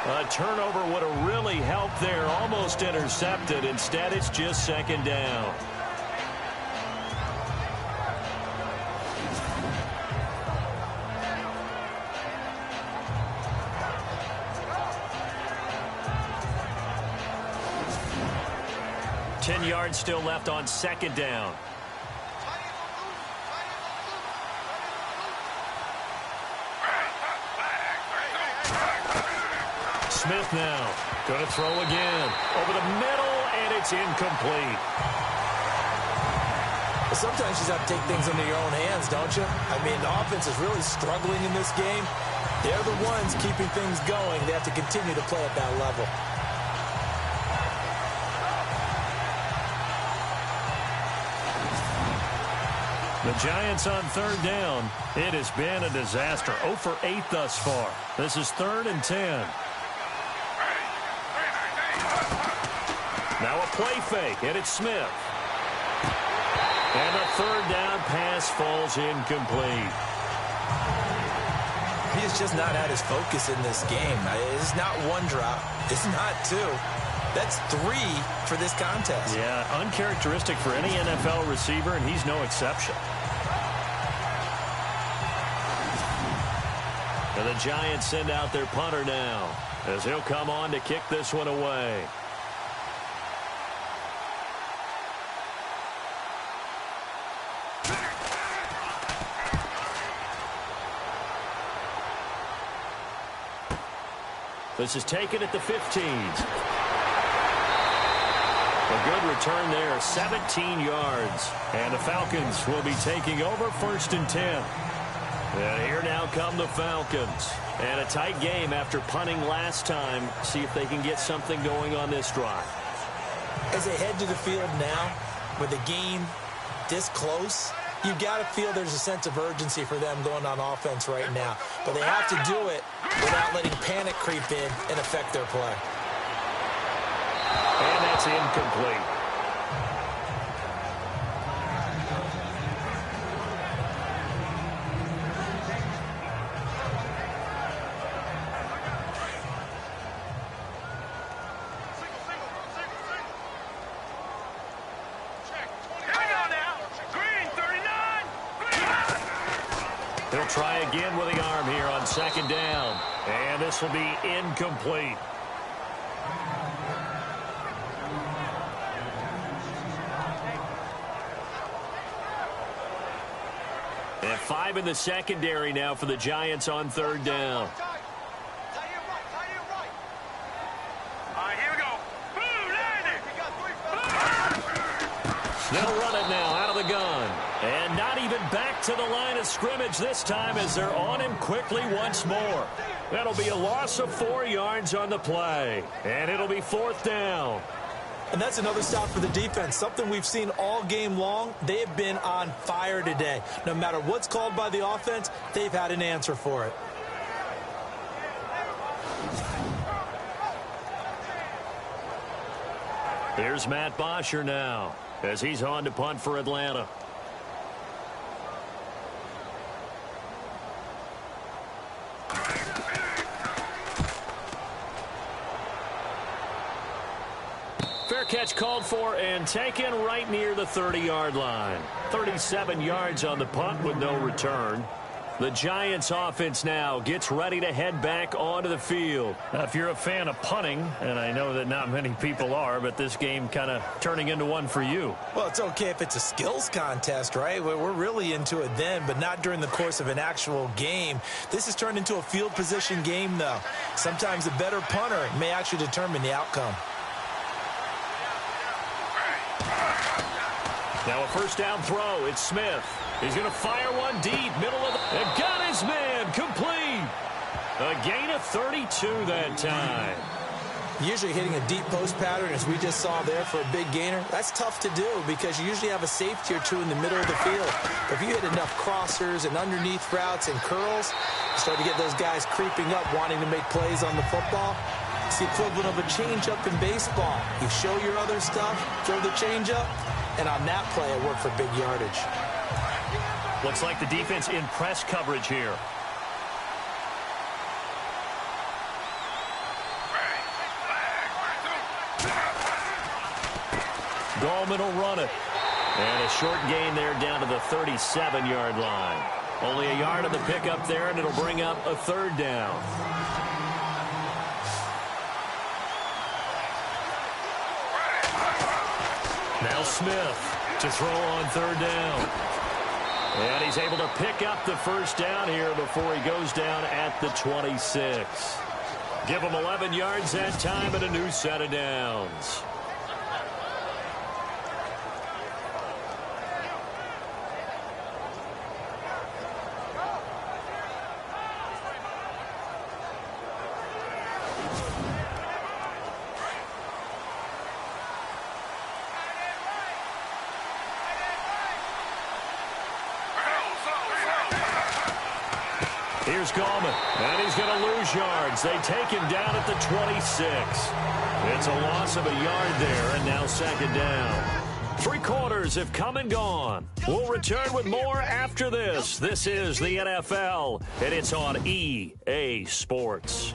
A turnover would have really helped there. Almost intercepted. Instead, it's just 2nd down. 10 yards still left on second down. Smith now going to throw again. Over the middle, and it's incomplete. Sometimes you just have to take things into your own hands, don't you? I mean, the offense is really struggling in this game. They're the ones keeping things going. They have to continue to play at that level. The Giants on third down. It has been a disaster. 0 for 8 thus far. This is 3rd and 10. Now a play fake, and it's Smith. And the third down pass falls incomplete. He has just not had his focus in this game. It's not one drop. It's not two. That's 3 for this contest. Yeah, uncharacteristic for any NFL receiver, and he's no exception. And the Giants send out their punter now, as he'll come on to kick this one away. This is taken at the 15. A good return there, 17 yards. And the Falcons will be taking over 1st and 10. And here now come the Falcons. And a tight game after punting last time. See if they can get something going on this drive. As they head to the field now, with the game this close, you got to feel there's a sense of urgency for them going on offense right now. But they have to do it without letting panic creep in and affect their play. And that's incomplete. He'll try again with the arm here on second down. And this will be incomplete. And 5 in the secondary now for the Giants on third down. They'll run it now out of the gun. And not even back to the line of scrimmage this time as they're on him quickly once more. That'll be a loss of 4 yards on the play. And it'll be 4th down. And that's another stop for the defense, something we've seen all game long. They have been on fire today. No matter what's called by the offense, they've had an answer for it. Here's Matt Bosher now as he's on to punt for Atlanta. Fair catch called for and taken right near the 30-yard line. 37 yards on the punt with no return. The Giants offense now gets ready to head back onto the field. Now, if you're a fan of punting, and I know that not many people are, but this game kind of turning into one for you. Well, it's okay if it's a skills contest, right? We're really into it then, but not during the course of an actual game. This has turned into a field position game, though. Sometimes a better punter may actually determine the outcome. Now a first down throw. It's Smith. He's going to fire one deep, middle of the... And got his man, complete. A gain of 32 that time. Usually hitting a deep post pattern, as we just saw there for a big gainer, that's tough to do because you usually have a safety or two in the middle of the field. But if you hit enough crossers and underneath routes and curls, you start to get those guys creeping up, wanting to make plays on the football. It's the equivalent of a changeup in baseball. You show your other stuff, throw the changeup, and on that play, it worked for big yardage. Looks like the defense in press coverage here. Gallman will run it. And a short gain there down to the 37-yard line. Only a yard of the pickup there, and it'll bring up a third down. Now Smith to throw on third down. And he's able to pick up the first down here before he goes down at the 26. Give him 11 yards that time and a new set of downs. Here's Gallman, and he's going to lose yards. They take him down at the 26. It's a loss of a yard there, and now second down. 3 quarters have come and gone. We'll return with more after this. This is the NFL, and it's on EA Sports.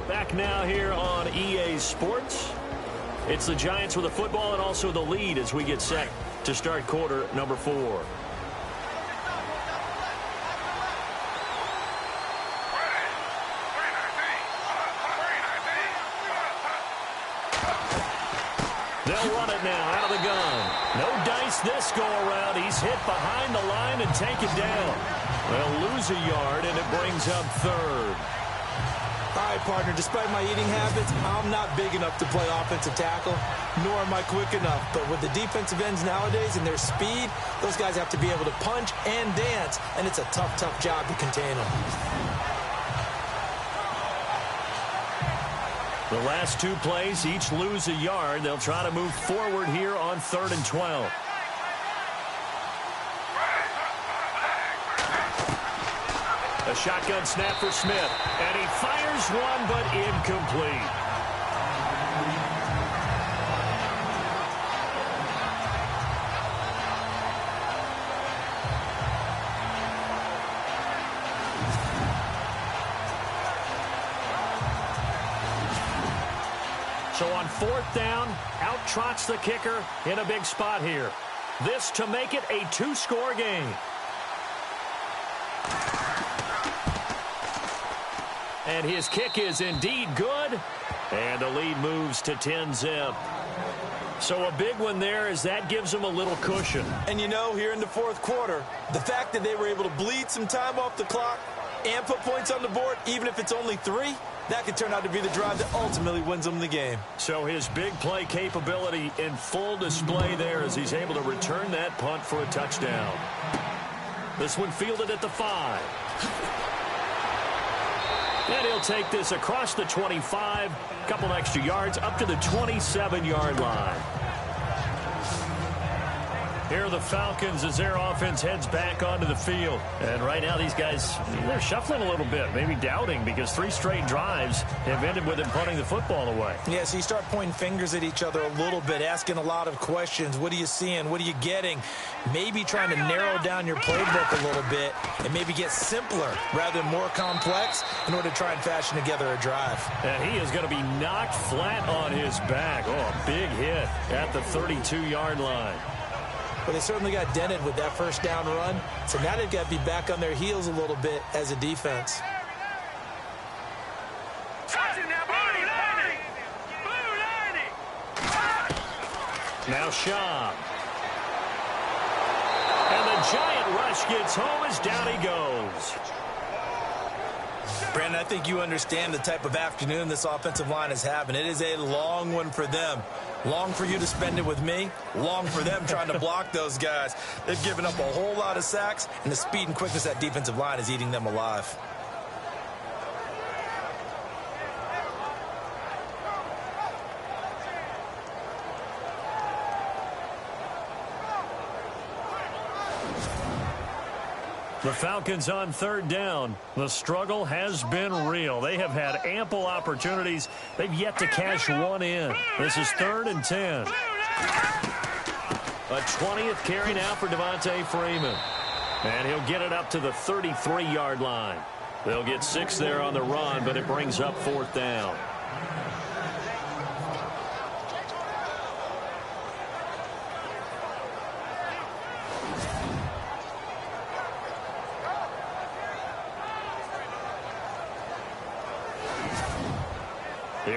Back now here on EA Sports. It's the Giants with the football and also the lead as we get set to start quarter number 4. They'll run it now out of the gun. No dice this go-around. He's hit behind the line and taken down. They'll lose a yard, and it brings up third. All right, partner, despite my eating habits, I'm not big enough to play offensive tackle, nor am I quick enough. But with the defensive ends nowadays and their speed, those guys have to be able to punch and dance, and it's a tough, tough job to contain them. The last 2 plays each lose a yard. They'll try to move forward here on 3rd and 12. A shotgun snap for Smith, and he fires one, but incomplete. So on 4th down, out trots the kicker in a big spot here. This to make it a 2-score game. And his kick is indeed good. And the lead moves to 10-zip. So a big one there as that gives them a little cushion. And you know, here in the 4th quarter, the fact that they were able to bleed some time off the clock and put points on the board, even if it's only 3, that could turn out to be the drive that ultimately wins them the game. So his big play capability in full display there as he's able to return that punt for a touchdown. This one fielded at the 5. And he'll take this across the 25, a couple extra yards up to the 27-yard line. Here are the Falcons as their offense heads back onto the field. And right now these guys, they're shuffling a little bit, maybe doubting, because 3 straight drives have ended with them punting the football away. Yeah, so you start pointing fingers at each other a little bit, asking a lot of questions. What are you seeing? What are you getting? Maybe trying to narrow down your playbook a little bit and maybe get simpler rather than more complex in order to try and fashion together a drive. And he is going to be knocked flat on his back. Oh, a big hit at the 32-yard line. But they certainly got dented with that first down run. So now they've got to be back on their heels a little bit as a defense. Now Shaw. And the giant rush gets home as down he goes. Brandon, I think you understand the type of afternoon this offensive line is having. It is a long one for them. Long for you to spend it with me. Long for them trying to block those guys. They've given up a whole lot of sacks, and the speed and quickness of that defensive line is eating them alive. The Falcons on 3rd down. The struggle has been real. They have had ample opportunities. They've yet to cash one in. This is 3rd and 10. A 20th carry now for Devontae Freeman. And he'll get it up to the 33-yard line. They'll get 6 there on the run, but it brings up 4th down.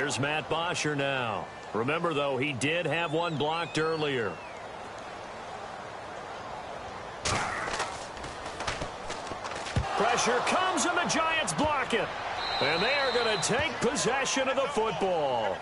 Here's Matt Bosher now. Remember, though, he did have one blocked earlier. Pressure comes, and the Giants block it. And they are going to take possession of the football.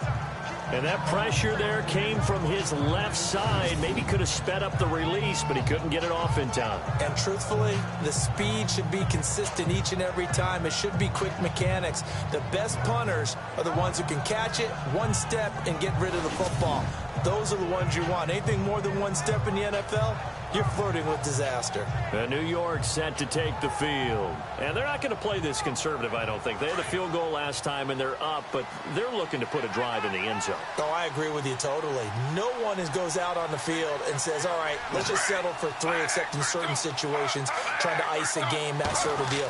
And that pressure there came from his left side. Maybe could have sped up the release, but he couldn't get it off in time. And truthfully, the speed should be consistent each and every time. It should be quick mechanics. The best punters are the ones who can catch it one step and get rid of the football. Those are the ones you want. Anything more than one step in the NFL, you're flirting with disaster. And New York set to take the field. And they're not going to play this conservative, I don't think. They had a field goal last time, and they're up, but they're looking to put a drive in the end zone. Oh, I agree with you totally. No one goes out on the field and says, all right, let's just settle for 3, except in certain situations, trying to ice a game, that sort of deal.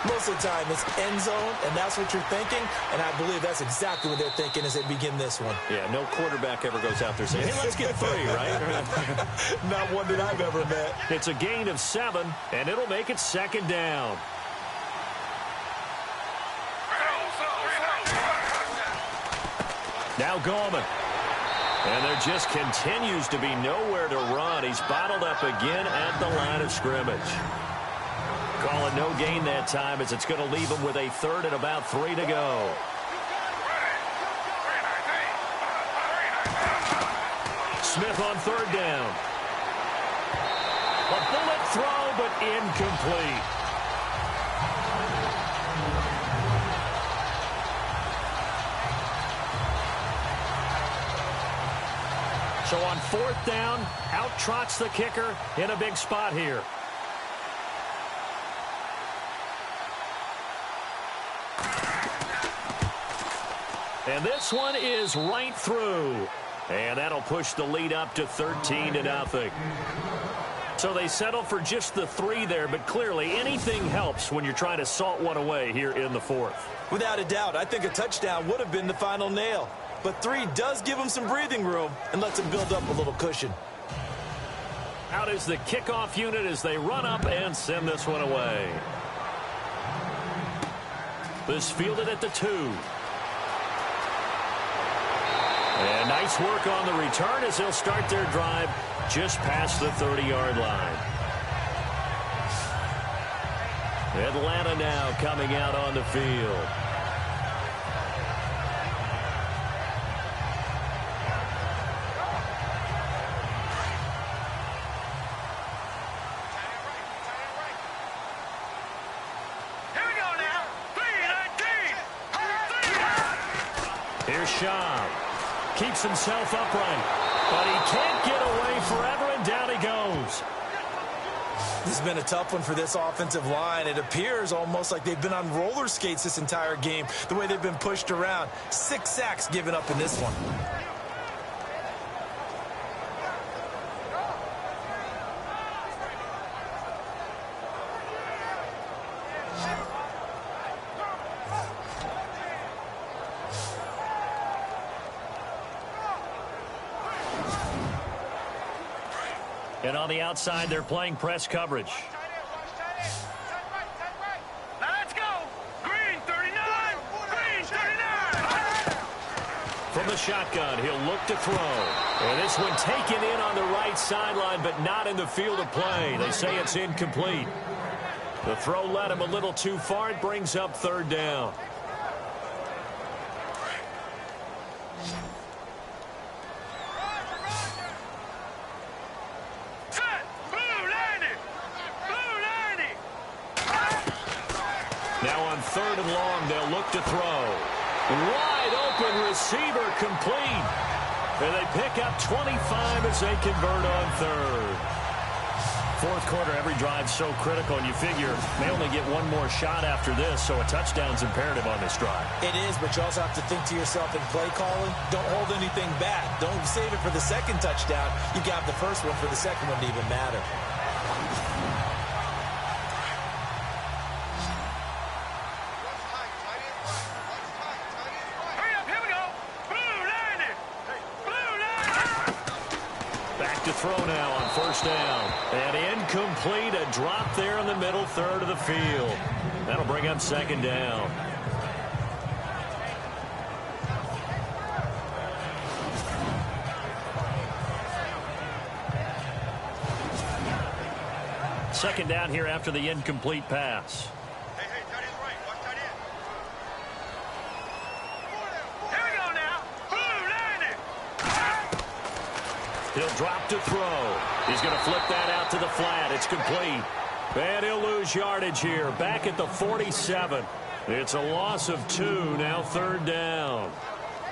Most of the time, it's end zone, and that's what you're thinking, and I believe that's exactly what they're thinking as they begin this one. Yeah, no quarterback ever goes out there saying, hey, let's get 3, right? Not one that I've ever met. It's a gain of 7, and it'll make it second down. Now Gallman. And there just continues to be nowhere to run. He's bottled up again at the line of scrimmage. Call it no gain that time, as it's going to leave him with a 3rd and about 3 to go. Smith on 3rd down. A bullet throw, but incomplete. So on 4th down, out trots the kicker in a big spot here. And this one is right through. And that'll push the lead up to 13-0. So they settle for just the 3 there, but clearly anything helps when you're trying to salt one away here in the 4th. Without a doubt, I think a touchdown would have been the final nail. But 3 does give them some breathing room and lets them build up a little cushion. Out is the kickoff unit as they run up and send this one away. This fielded at the 2. And nice work on the return as they'll start their drive just past the 30-yard line. Atlanta now coming out on the field. Here we go now. 3-19. Here's Schaub. Keeps himself upright, but he can't get away forever, and down he goes. This has been a tough one for this offensive line. It appears almost like they've been on roller skates this entire game, the way they've been pushed around. 6 sacks given up in this one. And on the outside, they're playing press coverage. Now let's go. Green 39. Green 39. From the shotgun, he'll look to throw. And this one taken in on the right sideline, but not in the field of play. They say it's incomplete. The throw led him a little too far. It brings up 3rd down. Now on 3rd and long, they'll look to throw. Wide open receiver complete. And they pick up 25 as they convert on 3rd. 4th quarter, every drive so critical, and you figure they only get one more shot after this, so a touchdown's imperative on this drive. It is, but you also have to think to yourself in play calling, don't hold anything back. Don't save it for the 2nd touchdown. You got the 1st one for the 2nd one to even matter. To throw now on 1st down. And incomplete, a drop there in the middle 3rd of the field. That'll bring up 2nd down. Second down here after the incomplete pass. He'll drop to throw. He's going to flip that out to the flat. It's complete. And he'll lose yardage here. Back at the 47. It's a loss of 2. Now third down.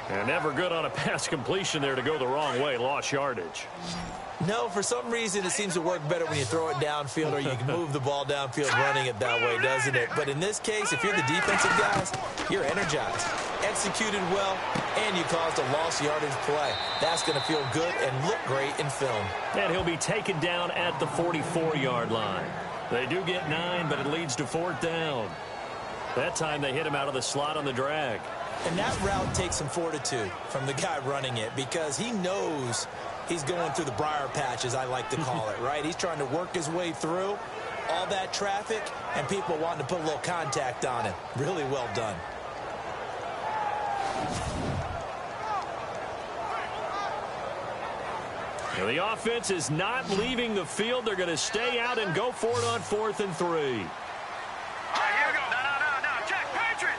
And never good on a pass completion there to go the wrong way. Lost yardage. No, for some reason it seems to work better when you throw it downfield or you can move the ball downfield running it that way, doesn't it? But in this case, if you're the defensive guys, you're energized, executed well, and you caused a lost yardage play. That's going to feel good and look great in film. And he'll be taken down at the 44-yard line. They do get 9, but it leads to fourth down. That time they hit him out of the slot on the drag. And that route takes some fortitude from the guy running it because he knows he's going through the briar patch, as I like to call it, right? He's trying to work his way through all that traffic and people wanting to put a little contact on him. Really well done. Now the offense is not leaving the field. They're going to stay out and go for it on 4th and 3. All right, here we go. No. Check. Patriot.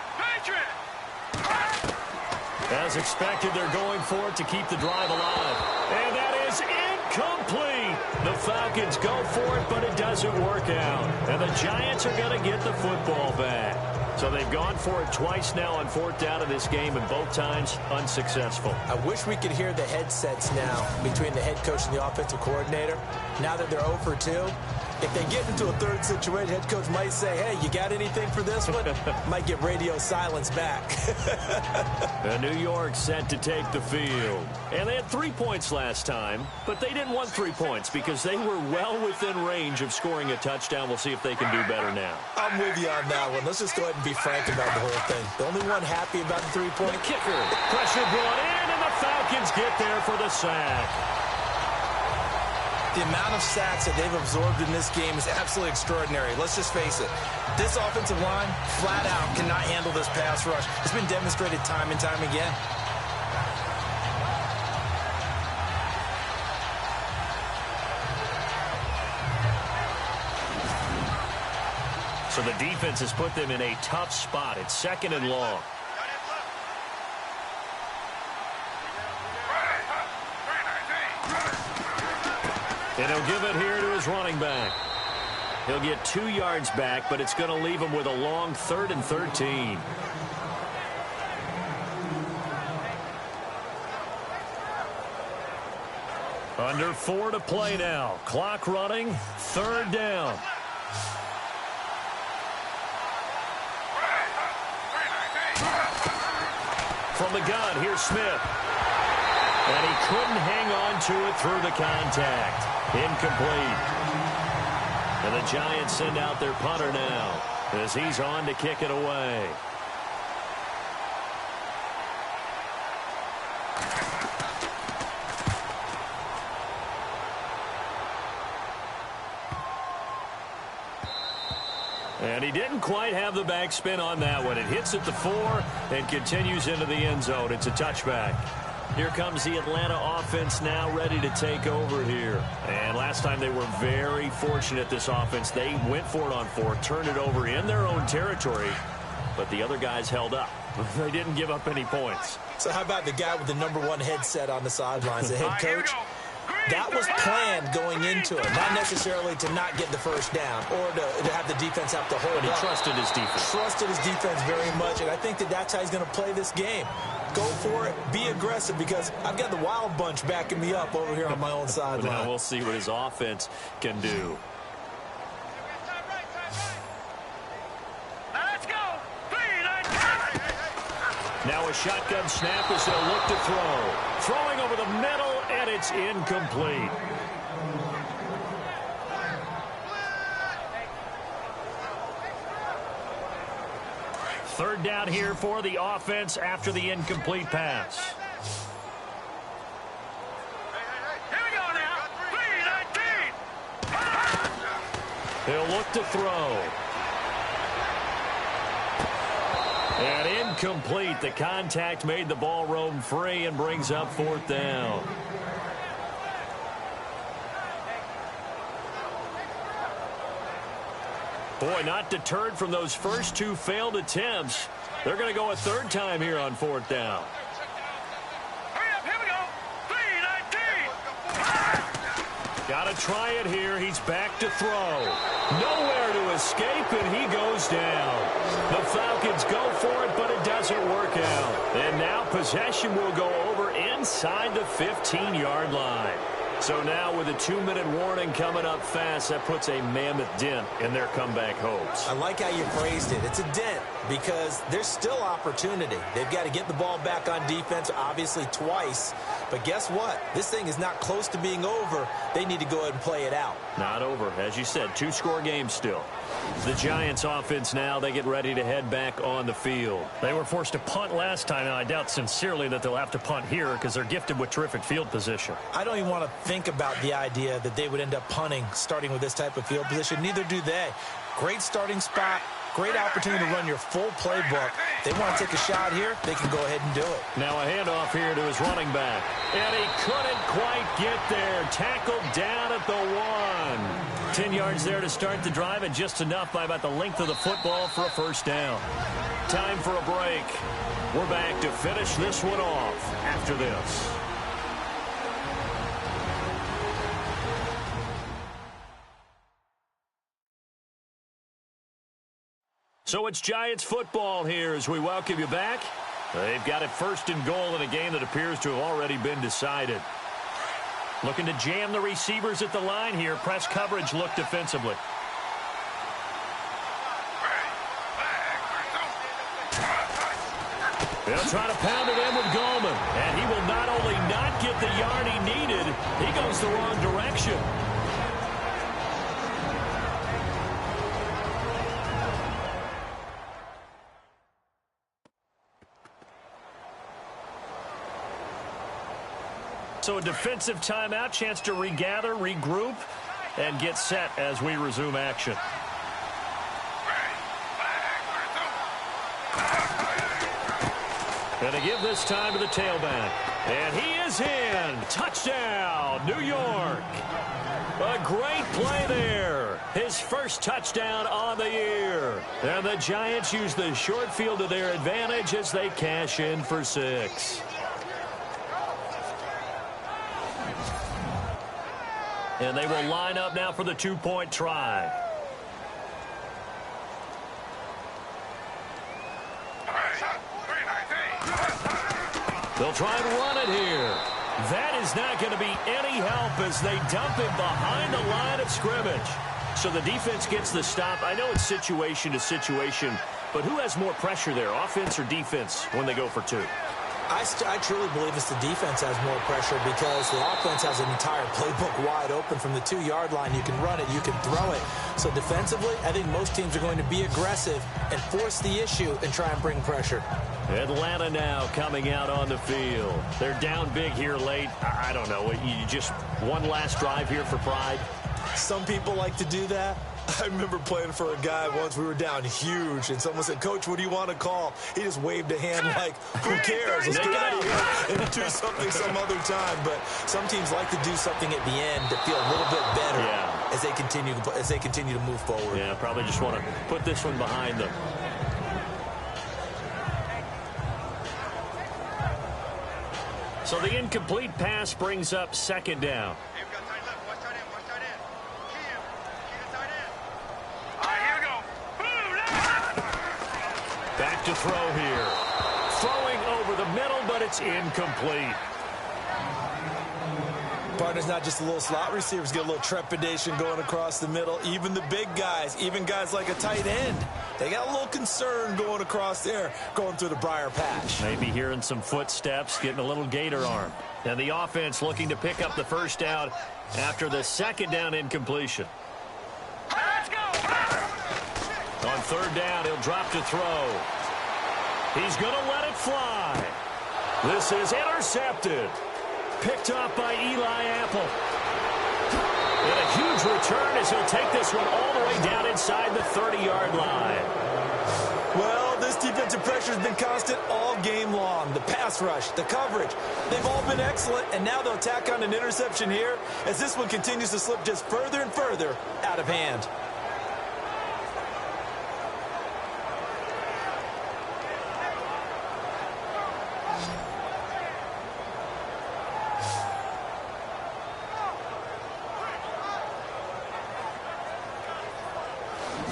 As expected, they're going for it to keep the drive alive. And that is incomplete. The Falcons go for it, but it doesn't work out. And the Giants are going to get the football back. So they've gone for it twice now on 4th down in this game, and both times unsuccessful. I wish we could hear the headsets now between the head coach and the offensive coordinator. Now that they're 0 for 2, if they get into a third situation, head coach might say, hey, you got anything for this one? Might get radio silence back. New York set to take the field. And they had 3 points last time, but they didn't want 3 points because they were well within range of scoring a touchdown. We'll see if they can do better now. I'm with you on that one. Let's just go ahead and be frank about the whole thing. The only one happy about the 3-point kicker. Pressure brought in, and the Falcons get there for the sack. The amount of sacks that they've absorbed in this game is absolutely extraordinary. Let's just face it. This offensive line, flat out, cannot handle this pass rush. It's been demonstrated time and time again. So the defense has put them in a tough spot. It's 2nd and long. And he'll give it here to his running back. He'll get 2 yards back, but it's going to leave him with a long 3rd and 13. Under 4 to play now. Clock running. 3rd down. From the gun, here's Smith. And he couldn't hang on to it through the contact. Incomplete. And the Giants send out their punter now as he's on to kick it away. And he didn't quite have the backspin on that one. It hits at the 4 and continues into the end zone. It's a touchback. Here comes the Atlanta offense now ready to take over here. And last time they were very fortunate, this offense. They went for it on 4, turned it over in their own territory, but the other guys held up. They didn't give up any points. So how about the guy with the #1 headset on the sidelines, the head coach? That was planned going into it, not necessarily to not get the first down or to have the defense have to hold But he up. trusted his defense. Trusted his defense very much, and I think that's how he's going to play this game. Go for it, be aggressive, because I've got the wild bunch backing me up over here on my own sideline. Now we'll see what his offense can do. Now a shotgun snap as they'll look to throw. Throwing over the middle, and it's incomplete. Third down here for the offense after the incomplete pass. Here we go now. 3-19. He'll look to throw. And incomplete. The contact made the ball roam free and brings up 4th down. Boy, not deterred from those first two failed attempts. They're going to go a third time here on fourth down. Hurry up, here we go. 3-19. Got to try it here. He's back to throw. Nowhere to escape, and he goes down. The Falcons go for it, but it doesn't work out. And now possession will go over inside the 15-yard line. So now with a 2-minute warning coming up fast, that puts a mammoth dent in their comeback hopes. I like how you phrased it. It's a dent because there's still opportunity. They've got to get the ball back on defense, obviously twice. But guess what? This thing is not close to being over. They need to go ahead and play it out. Not over. As you said, 2-score game still. The Giants offense now, they get ready to head back on the field. They were forced to punt last time, and I doubt sincerely that they'll have to punt here because they're gifted with terrific field position. I don't even want to think about the idea that they would end up punting starting with this type of field position. Neither do they. Great starting spot. Great opportunity to run your full playbook. They want to take a shot here, they can go ahead and do it. Now a handoff here to his running back. And he couldn't quite get there. Tackled down at the 1. 10 yards there to start the drive, and just enough by about the length of the football for a first down. Time for a break. We're back to finish this one off after this. So it's Giants football here as we welcome you back. They've got it first and goal in a game that appears to have already been decided. Looking to jam the receivers at the line here. Press coverage look defensively. They'll try to pound it in with Goldman. And he will not only not get the yard he needed, he goes the wrong direction. So a defensive timeout, chance to regather, regroup, and get set as we resume action. Going to give this time to the tailback. And he is in. Touchdown, New York. A great play there. His first touchdown on the year. And the Giants use the short field to their advantage as they cash in for 6. And they will line up now for the 2-point try. They'll try and run it here. That is not going to be any help as they dump him behind the line of scrimmage. So the defense gets the stop. I know it's situation to situation, but who has more pressure there, offense or defense, when they go for 2? I truly believe it's the defense has more pressure because the offense has an entire playbook wide open from the 2-yard line. You can run it, you can throw it. So defensively, I think most teams are going to be aggressive and force the issue and try and bring pressure. Atlanta now coming out on the field. They're down big here late. I don't know. You just one last drive here for pride? Some people like to do that. I remember playing for a guy once. We were down huge, and someone said, "Coach, what do you want to call?" He just waved a hand like, "Who cares? Let's get out of here and do something some other time." But some teams like to do something at the end to feel a little bit better as they continue to move forward. Yeah, probably just want to put this one behind them. So the incomplete pass brings up second down. Back to throw here. Throwing over the middle, but it's incomplete. Partner's not just a little slot. Receivers get a little trepidation going across the middle. Even the big guys, even guys like a tight end, they got a little concern going across there, going through the briar patch. Maybe hearing some footsteps, getting a little gator arm. And the offense looking to pick up the first down after the second down incompletion. Let's go! On third down, he'll drop to throw. He's going to let it fly. This is intercepted. Picked off by Eli Apple. And a huge return as he'll take this one all the way down inside the 30-yard line. Well, this defensive pressure has been constant all game long. The pass rush, the coverage, they've all been excellent, and now they'll tack on an interception here as this one continues to slip just further and further out of hand.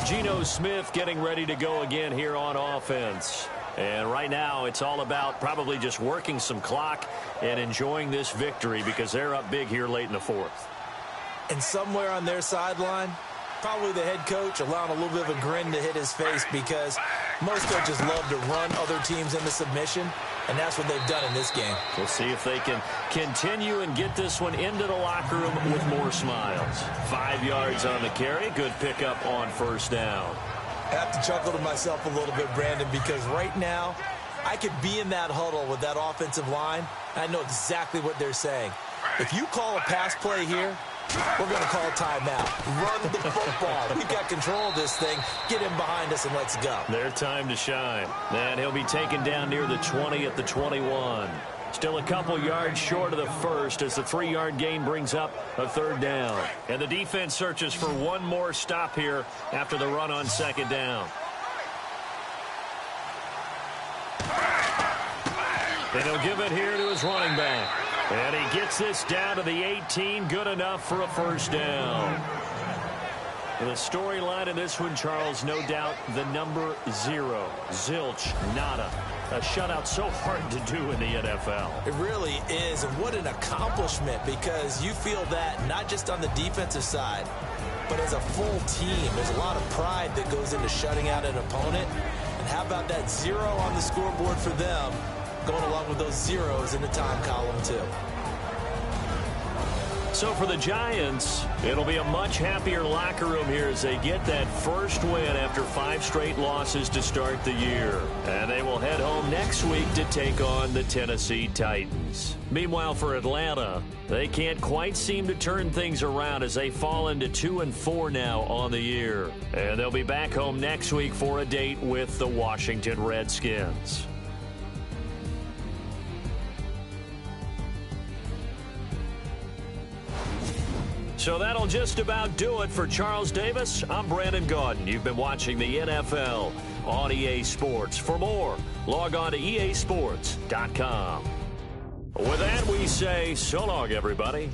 Geno Smith getting ready to go again here on offense. And right now it's all about probably just working some clock and enjoying this victory because they're up big here late in the fourth. And somewhere on their sideline, probably the head coach allowing a little bit of a grin to hit his face because most coaches love to run other teams into submission, and that's what they've done in this game. We'll see if they can continue and get this one into the locker room with more smiles. 5 yards on the carry. Good pickup on first down. I have to chuckle to myself a little bit, Brandon, because right now I could be in that huddle with that offensive line. I know exactly what they're saying. If you call a pass play here, we're going to call timeout. Run the football. We've got control of this thing. Get him behind us and let's go. Their time to shine. And he'll be taken down near the 20 at the 21. Still a couple yards short of the first as the 3-yard gain brings up a third down. And the defense searches for one more stop here after the run on second down. And he'll give it here to his running back. And he gets this down to the 18. Good enough for a first down. And the storyline in this one, Charles, no doubt the number 0. Zilch, nada. A shutout so hard to do in the NFL. It really is, and what an accomplishment, because you feel that not just on the defensive side, but as a full team. There's a lot of pride that goes into shutting out an opponent. And how about that 0 on the scoreboard for them, going along with those zeros in the time column too. So for the Giants, it'll be a much happier locker room here as they get that first win after 5 straight losses to start the year. And they will head home next week to take on the Tennessee Titans. Meanwhile, for Atlanta, they can't quite seem to turn things around as they fall into 2-4 now on the year. And they'll be back home next week for a date with the Washington Redskins. So that'll just about do it for Charles Davis. I'm Brandon Gaudin. You've been watching the NFL on EA Sports. For more, log on to easports.com. With that, we say so long, everybody.